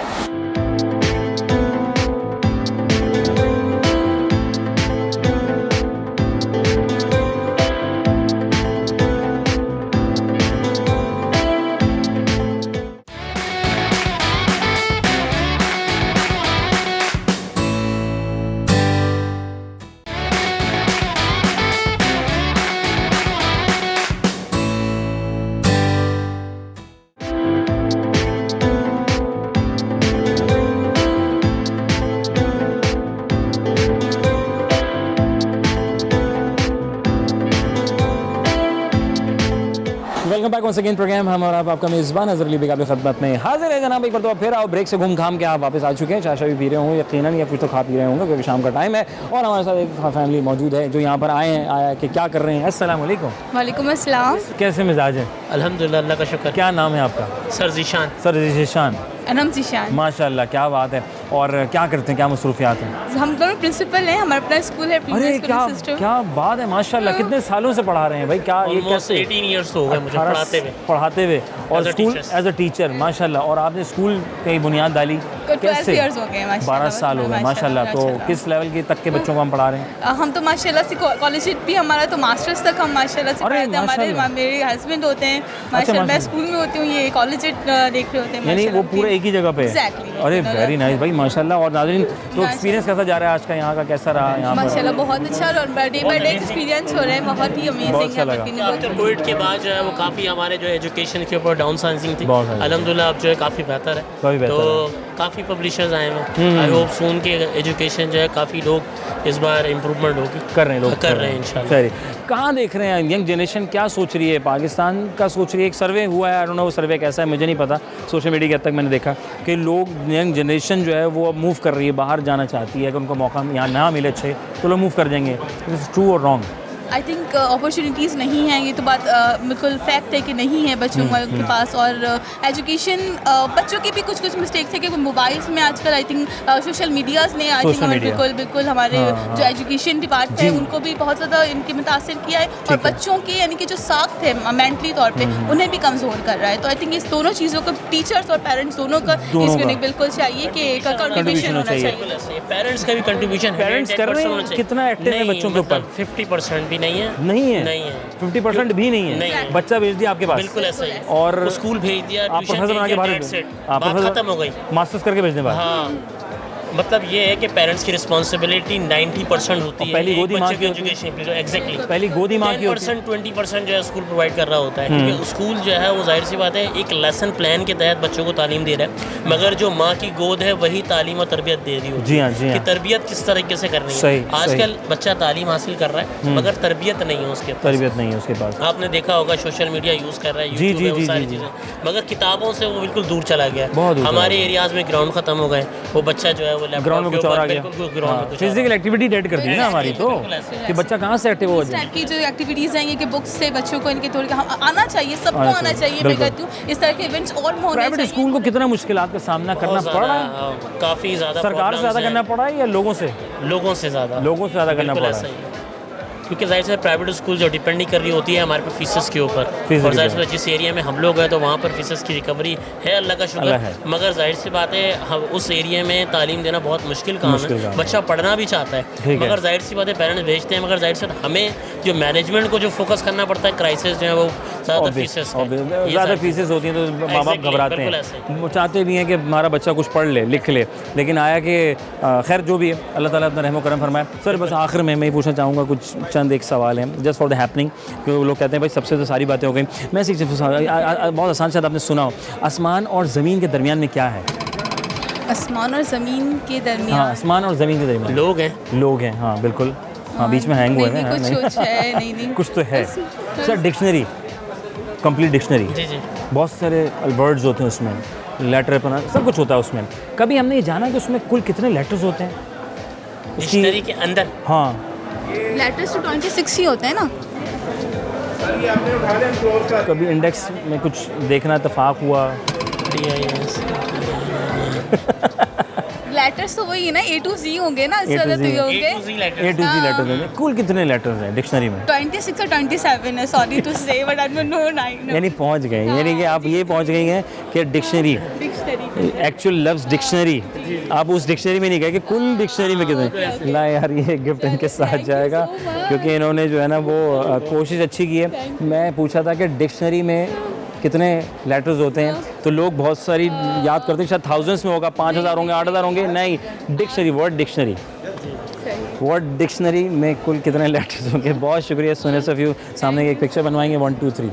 वंस अगेन प्रोग्राम हम और आपका मेज़बान अज़हर अली बेग आपकी खिदमत में हाजिर है जनाब। एक बार तो फिर आओ ब्रेक से घूम घाम के आप वापस आ चुके हैं। चाशा भी पी रहे होंगे यकीनन, या कुछ तो खा पी रहे होंगे क्योंकि शाम का टाइम है। और हमारे साथ एक फैमिली मौजूद है जो यहाँ पर आया कि क्या कर रहे हैं। अस्सलाम वालेकुम। वालेकुम अस्सलाम। कैसे मिजाज है? अल्हम्दुलिल्लाह, अल्लाह का शुक्र। क्या नाम है आपका? सर जीशान। सर जीशान, अनम जीशान। माशाल्लाह, क्या बात है। और क्या करते हैं, क्या मसरूफियात हैं? हम दोनों प्रिंसिपल हैं, हमारा अपना स्कूल है। अरे क्या बात है, माशाल्लाह। कितने सालों से पढ़ा रहे हैं भाई? क्या ये कैसे? 18 इयर्स हो गए मुझे पढ़ाते हुए और स्कूल एज अ टीचर, माशाल्लाह। और आपने स्कूल की बुनियाद डाली कैसे? 12 साल हो गए, माशाल्लाह। तो किस लेवल के तक के बच्चों को हम पढ़ा रहे हैं? हम तो माशाल्लाह से कॉलेज भी हमारा तो मास्टर्स तक हम माशाल्लाह से पढ़ाते हैं। हमारे मेरे हस्बैंड होते हैं माशाल्लाह, मैं स्कूल में होती हूँ, ये कॉलेज देख रहे होते हैं, यानी वो पूरे एक ही जगह पे है। अरे वेरी नाइस भाई, माशाल्लाह। और नाज़रीन, तो एक्सपीरियंस कैसा जा रहा है आज का यहाँ का? कैसा रहा यहाँ पर? माशाल्लाह बहुत अच्छा, और डे बाय डे एक्सपीरियंस हो रहा है, बहुत ही अमेजिंग है। आफ्टर कोविड के बाद जो है वो काफ़ी हमारे जो एजुकेशन के ऊपर डाउन साइजिंग थी, अल्हम्दुलिल्लाह अब जो है काफ़ी बेहतर है। तो काफ़ी पब्लिशर्स आए हैं। आई होप सून के एजुकेशन जो है काफ़ी लोग इस बार इम्प्रूवमेंट होगी, कर रहे हैं इंशाल्लाह। कहाँ देख रहे हैं यंग जनरेशन क्या सोच रही है? पाकिस्तान का सोच रही है। एक सर्वे हुआ है, आई डोंट नो वो सर्वे कैसा है, मुझे नहीं पता। सोशल मीडिया के हद तक मैंने देखा कि लोग, यंग जनरेशन जो है वो मूव कर रही है, बाहर जाना चाहती है। अगर उनको मौका यहाँ ना मिले अच्छे तो लोग मूव कर जाएंगे। इट्स ट्रू और रॉन्ग? आई थिंक अपॉर्चुनिटीज़ नहीं हैं, ये तो बात बिल्कुल फैक्ट है कि नहीं है बच्चों के पास। और एजुकेशन बच्चों की भी कुछ मिस्टेक्स है कि मोबाइल्स में आजकल आई थिंक सोशल मीडियाज़ ने आई थिंक बिल्कुल हमारे जो एजुकेशन डिपार्टमेंट है उनको भी बहुत ज़्यादा इनके मुतासर किया है, और बच्चों की यानी कि जो साख्त है मेंटली तौर पे उन्हें भी कमज़ोर कर रहा है। तो आई थिंक इस दोनों चीज़ों को टीचर्स और पेरेंट्स दोनों का इसमें बिल्कुल चाहिए कि एक कंट्रीब्यूशन होना चाहिए। पेरेंट्स का भी कंट्रीब्यूशन, पेरेंट्स कर रहे हैं। कितना एक्टिव है बच्चों के ऊपर? 50% भी नहीं है। 50% भी नहीं है। बच्चा भेज दिया आपके पास, बिल्कुल ऐसा ही। और स्कूल भेज दिया, आप प्रोफेसर बना के बाहर खत्म हो गई, मास्टर्स करके भेजने बाद। हाँ, मतलब ये है कि पेरेंट्स की रिस्पांसिबिलिटी 90% होती है। पहली गोदी माँ की एजुकेशन, एग्जैक्टली पहली गोदी माँ की 20% जो है स्कूल प्रोवाइड कर रहा होता है, क्योंकि स्कूल जो है वो जाहिर सी बात है एक लेसन प्लान के तहत बच्चों को तालीम दे रहा है, मगर जो माँ की गोद है वही तालीम और तरबियत दे रही होती है कि तरबियत किस तरीके से करनी है। आजकल बच्चा तालीम हासिल कर रहा है मगर तरबियत नहीं है उसके पास। आपने देखा होगा सोशल मीडिया यूज़ कर रहा है, यूट्यूब है, वो सारी चीज़ें, मगर किताबों से वो बिल्कुल दूर चला गया। हमारे एरियाज़ में ग्राउंड खत्म हो गए, वो बच्चा जो है वो ग्राउंड में कुछ और आ गया। फिजिकल एक्टिविटी डेड कर दी ना हमारी, तो कि बच्चा कहाँ से एक्टिव हो जाए। की जो एक्टिविटीज़ हैं ये कि बुक्स से बच्चों को इनके थोड़ी आना चाहिए, सबको आना चाहिए। मैं कहती हूँ इस तरह के इवेंट्स और होने चाहिए। प्राइवेट स्कूल को कितना मुश्किलात का सामना करना पड़ा है? काफ़ी ज़्यादा। सरकार से ज़्यादा करना पड़ा है या लोगों से ज़्यादा करना पड़ा है? क्योंकि जाहिर से प्राइवेट स्कूल जो डिपेंड नहीं कर रही होती है हमारे पे फीसेस के ऊपर, और जाहिर से जिस एरिया में हम लोग हैं तो वहाँ पर फीसेस की रिकवरी है, अल्लाह का शुक्र है। मगर जाहिर सी बात है हम उस एरिया में तालीम देना बहुत मुश्किल काम है। बच्चा पढ़ना भी चाहता है मगर जाहिर सी बात है पेरेंट्स भेजते हैं, मगर जाहिर सी हमें जो मैनेजमेंट को जो फोकस करना पड़ता है, क्राइसिस जो है वो ज़्यादा फीसेस होती हैं तो माँ बाप घबराते हैं, वो चाहते भी हैं कि हमारा बच्चा कुछ पढ़ ले लिख ले, लेकिन आया कि खैर जो भी है अल्लाह ताला अपना रहम करम फरमाए। सर बस आखिर में मैं ही पूछना चाहूँगा, कुछ चंद एक सवाल हैं जस्ट फॉर द हैपनिंग, क्योंकि लोग कहते हैं भाई सबसे तो सारी बातें हो गई। मैं बहुत आसान शायद आपने सुना हो, आसमान और ज़मीन के दरमियान में क्या है? आसमान और ज़मीन के दरमियान? हाँ, आसमान और ज़मीन के दरमियान लोग हैं। हाँ बिल्कुल, हाँ बीच में हैंग हुए हैं, कुछ तो है। सर डिक्शनरी, कंप्लीट डिक्शनरी, बहुत सारे वर्ड्स होते हैं उसमें, लेटर पर सब कुछ होता है उसमें। कभी हमने ये जाना कि उसमें कुल कितने लेटर्स होते हैं डिक्शनरी के अंदर? हाँ लेटर्स तो 26 ही होते हैं ना। कभी इंडेक्स में कुछ देखना इत्तेफाक हुआ? लेटर्स तो वही है ना, A to Z होंगे ना, इससे ज़्यादा तो ये होंगे A to Z लेटर्स हैं। कुल कितने लेटर्स हैं डिक्शनरी में? 26 और 27 है, सॉरी टू से बट आई डोंट नो 9। यानी पहुंच गए, यानी कि आप ये पहुंच गई हैं कि डिक्शनरी एक्चुअल लफ्ज़ डिक्शनरी, आप उस डिक्शनरी में नहीं गए कि कुल डिक्शनरी में कितने। ना यार ये गिफ्ट इनके साथ जाएगा क्योंकि इन्होंने जो है ना वो कोशिश अच्छी की है। मैं पूछा था कि डिक्शनरी में कितने लेटर्स होते हैं, तो लोग बहुत सारी याद करते हैं, शायद थाउजेंड्स में होगा, 5000 होंगे, 8000 होंगे। नहीं, डिक्शनरी, वर्ड डिक्शनरी में कुल कितने लेटर्स होंगे। बहुत शुक्रिया सोने सफ़ी, सामने एक पिक्चर बनवाएंगे 1 2 3।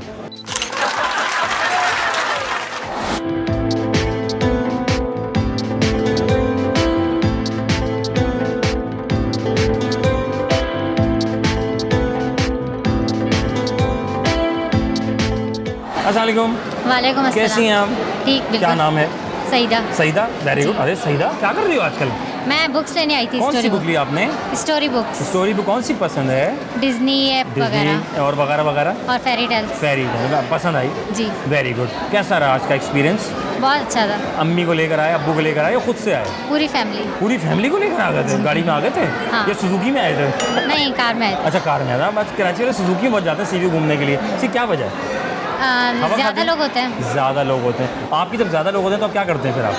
अस्सलाम अस्सलामुअलैकुम। वालेकुम अस्सलाम। कैसी हैं आप? ठीक, बिल्कुल। क्या नाम है? सईदा। Saeeda, very good. अरे सईदा, क्या कर रही हो आजकल? मैं बुक्स लेने आई थी। कौन सी बुक ली आपने? Story books. स्टोरी बुक कौन सी पसंद है? डिज्नी ऐप वगैरह और वगैरह वगैरह और फेरी टेल्स। फेरी टेल्स पसंद आई जी। Very good. कैसा रहा आज का एक्सपीरियंस? बहुत अच्छा था। अम्मी को लेकर आए, अब्बू को लेकर आए, या खुद से आए? पूरी फैमिली। पूरी फैमिली को लेकर आ गए थे? गाड़ी में आ गए थे? हाँ। या सुजुकी में आए थे? नहीं, कार में आए थे। अच्छा, कार में आया था। बस कराची वाले सुजुकी में बहुत जाते हैं सीवी घूमने के लिए। इसकी क्या वजह है? ज़्यादा लोग होते हैं। ज़्यादा लोग होते हैं। आपकी जब ज़्यादा लोग होते हैं तो आप क्या करते हैं फिर आप?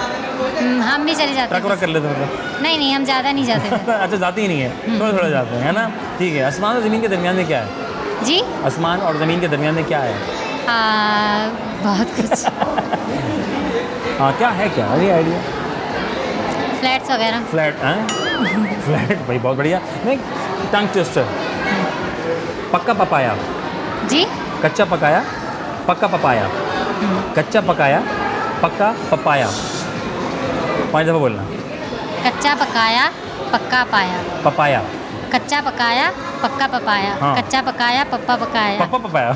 हम भी चले जाते हैं। ट्रक कर लेते हैं मतलब? नहीं, हम ज़्यादा नहीं जाते। अच्छा, जाती ही नहीं है, थोड़ा थोड़ा जाते हैं, है ना? ठीक है। आसमान और ज़मीन के दरमियान में क्या है? जी, आसमान और ज़मीन के दरमियान में क्या है? बहुत कुछ। हाँ, क्या है, क्या अभी आइडिया? फ्लैट्स वगैरह। फ्लैट हैं? फ्लैट भाई बहुत बढ़िया। नहीं, टंग ट्विस्टर। पक्का पपाया। जी। कच्चा पकाया, पक्का पपाया। कच्चा पकाया, पक्का पपाया। 5 दफ़ा बोलना। कच्चा पकाया, पक्का पाया। पपाया। कच्चा पकाया, पक्का पपाया। हाँ। कच्चा पकाया, पप्पा पकाया। पप्पा पपाया।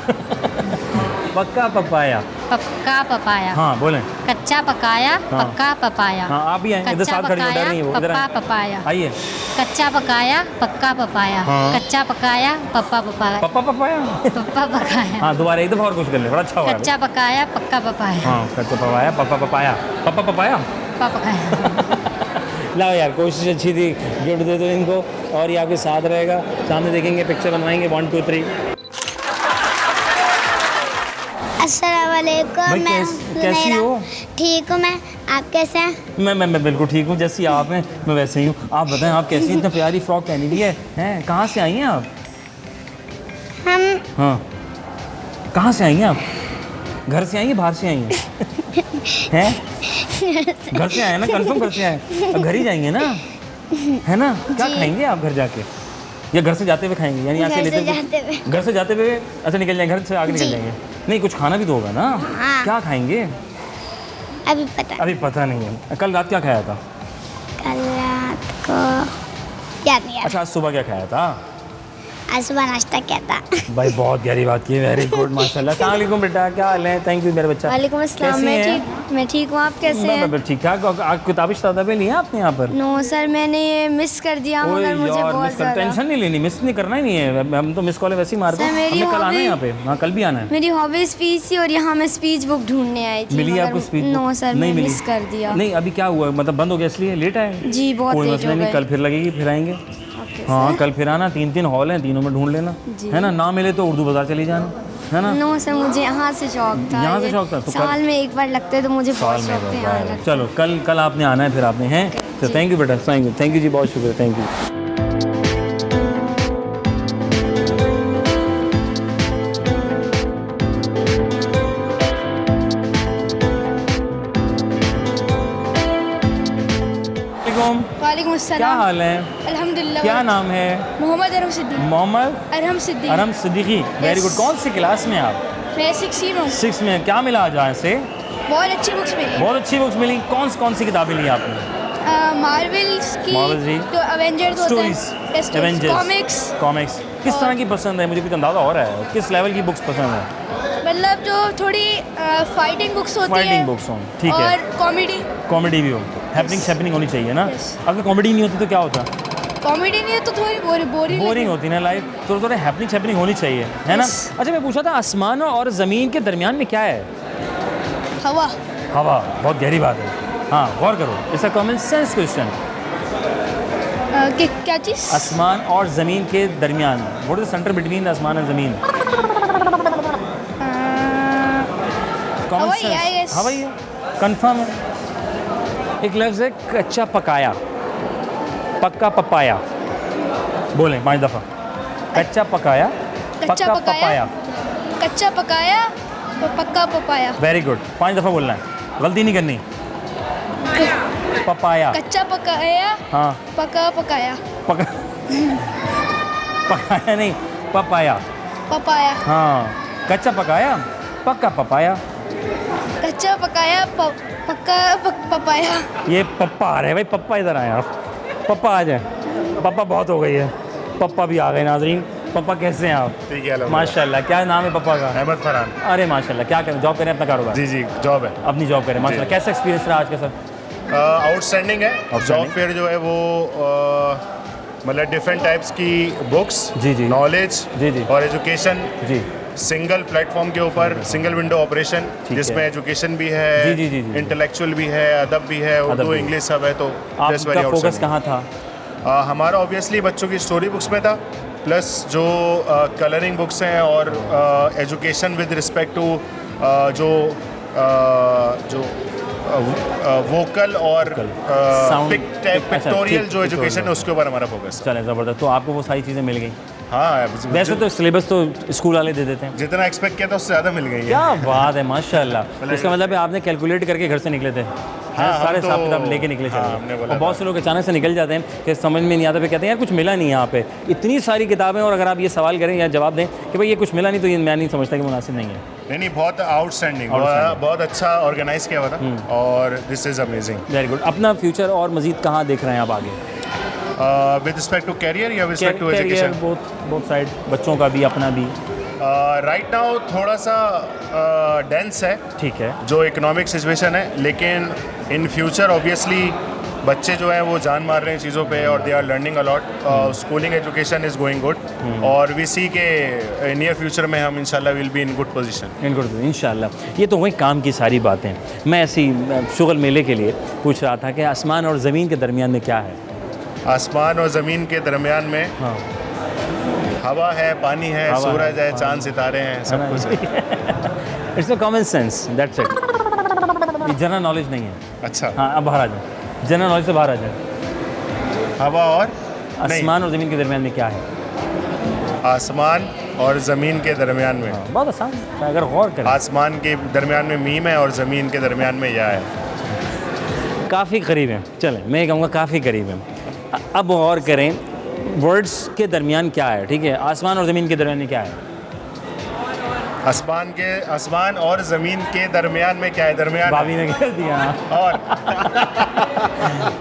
पक्का पपाया। पक्का पपाया। हाँ बोलें। कच्चा पकाया, हाँ। पक्का पपाया। हाँ, आप भी आएँ, इधर साथ खड़ी हो, डर नहीं है वो, इधर पप्पा आएँ। पपाया। आइए। कच्चा पकाया, पक्का पपाया। हाँ। कच्चा पकाया, पप्पा पपाया। पप्पा पपाया। पप्पा पकाया। हाँ, दोबारा एक दफ़ा और कुछ कर ले, बड़ा अच्छा हुआ। कच्चा पकाया, पक्का पपाया। हाँ, कच्चा पपाया, पप्पा पपाया। पप्पा पपाया। पप्पा पकाया। लाओ यार, कोशिश अच्छी थी, गिफ्ट दे दो इनको और ये आपके साथ रहेगा। सामने देखेंगे, पिक्चर बनवाएंगे 1 2 3। अस्सलाम वालेकुम। मैं कैसी हो? ठीक हूँ मैं, आप कैसे हैं? मैं बिल्कुल ठीक हूँ, जैसी आप हैं मैं वैसे ही हूँ। आप बताएं, आप कैसी हैं? इतना प्यारी फ्रॉक पहनी हुई है, कहाँ से आई हैं आप? हम हाँ, कहाँ से आई हैं आप? घर से आई हैं, बाहर से आई हैं? घर से आए ना, कंफर्म घर से आए। अब घर ही जाएंगे ना, है ना? क्या खाएंगे आप घर जाके, या घर से जाते हुए खाएंगे? यानी यहाँ से लेते घर से जाते हुए अच्छा निकल जाएंगे, घर से आगे निकल जाएंगे? नहीं, कुछ खाना भी तो होगा ना। हाँ। क्या खाएंगे? अभी पता नहीं है। कल रात क्या खाया था? कल रात को याद नहीं। अच्छा, आज सुबह क्या खाया था? आज सुबह नाश्ता किया था। भाई बहुत गहरी बात की, वेरी गुड, माशाल्लाह। अस्सलाम वालेकुम बेटा, क्या हाल है? थैंक यू मेरा बच्चा। वालेकुम अस्सलाम। मैं ठीक हूँ, आप कैसे हैं? ठीक ठाक। आप किताबी किताबें ली हैं आपने यहाँ पर? नो सर, मैंने ये मिस कर दिया, मगर मुझे बहुत ज़्यादा। टेंशन नहीं लेनी, मिस नहीं करना ही नहीं है, हम तो मिस कॉल वैसे ही मारते हैं। हमें कल आना है यहाँ पे। हाँ, कल भी आना है। मेरी हॉबी स्पीच थी और यहाँ मैं स्पीच बुक ढूंढने आई थी। मिली आपको स्पीच? नो सर, नहीं मिली। मिस कर दिया। नहीं, अभी क्या हुआ, मतलब बंद हो गया इसलिए लेट आए? जी, बहुत लेट हो गए। कल फिर लगेगी, फिर आएंगे। हाँ, कल फिर आना, 3 हॉल हैं, तीनों में ढूंढ लेना, है ना? ना मिले तो उर्दू बाजार चली जाना, है ना? नो सर, मुझे यहाँ से शौक था। यहाँ से शौक था तो साल में एक बार लगते तो मुझे बहुत शौक था। चलो, कल आपने आना है, फिर आपने हैं। तो थैंक यू बेटा, थैंक यू जी, बहुत शुक्रिया, थैंक यू। वालेकुम अस्सलाम। क्या हाल है? अल्हम्दुलिल्लाह। क्या नाम है? मोहम्मद अरहम सिद्दीकी। मोहम्मद अरहम सिद्दीकी। Very good. कौन सी क्लास में आप? मैं 6 में हूँ। 6 में। क्या मिला आज यहाँ से? बहुत अच्छी बुक्स मिली। बहुत अच्छी बुक्स मिली। कौन सी किताबें ली आपने? मार्वल्स की, जो एवेंजर्स होते हैं, कॉमिक्स। किस तरह की पसंद है? मुझे कुछ अंदाज़ा हो रहा है, किस लेवल की बुक्स पसंद है? मतलब जो थोड़ी फाइटिंग बुक्स होती है। फाइटिंग बुक्स हो, ठीक है। और कॉमेडी भी हो, हैपनिंग होनी चाहिए ना। अगर कॉमेडी नहीं होती तो क्या होता? कॉमेडी नहीं है तो थोड़ी बोरिंग होती ना लाइफ, तो थोड़ा हैपनिंग होनी चाहिए, है ना? अच्छा, मैं पूछा था, आसमान और ज़मीन के दरमियान में क्या है? हवा। बहुत गहरी बात है। हाँ, गौर करो, इसका कॉमन सेंस क्वेश्चन। क्या चीज़? आसमान और ज़मीन के दरमियान, what is the centre between आसमान और ज़मीन? हवा ही है, कंफर्म है। एक लफ्ज़ है कच्चा पकाया, पक्का पपाया। बोलें 5 दफ़ा। कच्चा पकाया, पक्का पपाया। कच्चा पकाया, पक्का पपाया। वेरी गुड, 5 दफ़ा बोलना है, गलती नहीं करनी। पपाया। कच्चा पकाया। हाँ। पक्का पकाया। पकाया नहीं, पपाया। हाँ, कच्चा पकाया, पक्का पपाया। कच्चा पकाया, पक्का पपाया। ये पप्पा आ रहे हैं भाई, पप्पा इधर आए आप। पप्पा आ जाए, पप्पा बहुत हो गई है, पप्पा भी आ गए नाजरीन। पापा कैसे हैं आप? ठीक है माशाल्लाह। क्या नाम है पापा का? अहमद फरहान। अरे माशाल्लाह, क्या करें, जॉब करें अपना कारोबार? जी जी जॉब है, अपनी जॉब करें। माशाल्लाह, कैसा एक्सपीरियंस रहा आज का सर? आउटस्टैंडिंग है। जॉब फेयर जो है वो मतलब डिफरेंट टाइप्स की बुक्स, जी जी, नॉलेज जी जी, और एजुकेशन, जी, सिंगल प्लेटफॉर्म के ऊपर सिंगल विंडो ऑपरेशन, जिसमें एजुकेशन भी है, जी जी जी, इंटेलेक्चुअल भी है, अदब भी है, उर्दू इंग्लिश सब है। तो आपका फोकस कहाँ था? हमारा ऑब्वियसली बच्चों की स्टोरी बुक्स में था, प्लस जो कलरिंग बुक्स हैं और एजुकेशन विद रिस्पेक्ट टू जो वोकल और पिक्टोरियल जो एजुकेशन है उसके ऊपर हमारा फोकस है। चलें, ज़बरदस्त। तो आपको वो सारी चीज़ें मिल गई? हाँ, वैसे तो सिलेबस तो स्कूल वाले दे देते हैं, जितना एक्सपेक्ट किया था उससे ज़्यादा मिल गई है। क्या बात है, माशाल्लाह। इसका मतलब है आपने कैलकुलेट करके घर से निकले थे? हाँ, सारे हिसाब किताब लेके निकले चले। और बहुत से लोग अचानक से निकल जाते हैं कि समझ में नहीं आता, फिर कहते हैं यार कुछ मिला नहीं यहाँ पे, इतनी सारी किताबें, और अगर आप ये सवाल करें या जवाब दें कि भाई ये कुछ मिला नहीं, तो ये मैं नहीं समझता कि मुनासिब नहीं है। नहीं, बहुत आउटस्टैंडिंग, बहुत अच्छा ऑर्गेनाइज किया हुआ था और this is amazing. Very good. अपना फ्यूचर और मज़ीद कहाँ देख रहे हैं आप आगे? विद रिस्पेक्ट टू कैरियर या with respect to education? Both side, बच्चों का भी अपना भी। राइट नाउ थोड़ा सा डेंस है, ठीक है, जो इकोनॉमिक सिचुएशन है, लेकिन इन फ्यूचर ऑब्वियसली बच्चे जो हैं वो जान मार रहे हैं चीज़ों पे और they are learning a lot. Schooling education is going good और वी सी के नियर फ्यूचर में हम इंशाल्लाह will be in good position. इंशाल्लाह। ये तो वही काम की सारी बातें। मैं ऐसी शुगल मेले के लिए पूछ रहा था कि आसमान और ज़मीन के दरमियान में क्या है? आसमान और ज़मीन के दरमियान में हवा है, पानी है, सूरज है, चांद सितारे हैं, सब कुछ है। It's a common sense, that's it. ये जनरल नॉलेज नहीं है। अच्छा, हाँ, अब बाहर आ जाए, जनरल नॉलेज से बाहर आ जाए। हवा और आसमान और ज़मीन के दरमियान में क्या है? आसमान और ज़मीन के दरमियान में बहुत आसान, अगर गौर करें। आसमान के दरमियान में मीम है और ज़मीन के दरमियान में या है। काफ़ी करीब है, चलें, मैं कहूँगा काफ़ी करीब है। अब गौर करें, वर्ड्स के दरमियान क्या है? ठीक है, आसमान और ज़मीन के दरमियान में क्या है? आसमान और ज़मीन के दरमियान में क्या है? दरमियान। भाभी ने कह दिया और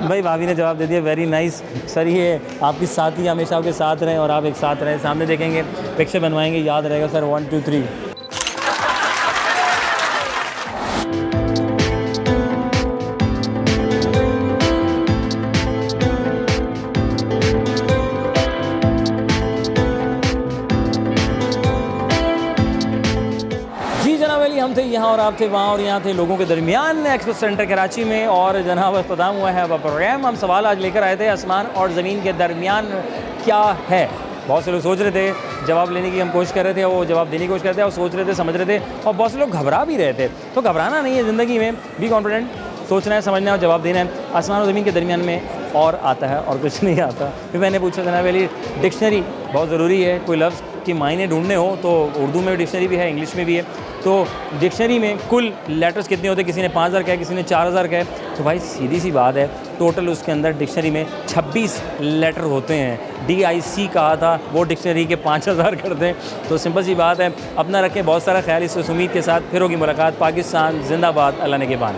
भाई भाभी ने जवाब दे दिया। वेरी नाइस सर, ये आपकी साथी हमेशा आपके साथ रहें और आप एक साथ रहें। सामने देखेंगे, पिक्चर बनवाएंगे, याद रहेगा सर। 1 2 3। हम थे यहाँ और आप थे वहाँ, और यहाँ थे लोगों के दरमियान एक्सप्रेस सेंटर कराची में। और जनाब इख्तिताम हुआ है प्रोग्राम। हम सवाल आज लेकर आए थे, आसमान और ज़मीन के दरमियान क्या है। बहुत से लोग सोच रहे थे, जवाब लेने की हम कोशिश कर रहे थे, वो जवाब देने की कोशिश करते हैं और सोच रहे थे, समझ रहे थे, और बहुत से लोग घबरा भी रहे थे। तो घबराना नहीं है ज़िंदगी में, बी कॉन्फिडेंट, सोचना है, समझना है और जवाब देना है। आसमान और ज़मीन के दरमियान में और आता है और कुछ नहीं आता। फिर मैंने पूछा जनाब अली, डिक्शनरी बहुत ज़रूरी है, कोई लफ्ज़ के मायने ढूंढने हो तो उर्दू में डिक्शनरी भी है, इंग्लिश में भी है। तो डिक्शनरी में कुल लेटर्स कितने होते हैं? किसी ने 5000 कहा, किसी ने 4000 कहा। तो भाई सीधी सी बात है, टोटल उसके अंदर डिक्शनरी में 26 लेटर होते हैं। DIC कहा था, वो डिक्शनरी के 5000 कर दें। तो सिंपल सी बात है, अपना रखें बहुत सारा ख्याल। इस उम्मीद के साथ फिर होगी मुलाकात। पाकिस्तान जिंदाबाद, अल्लाह ने के बान।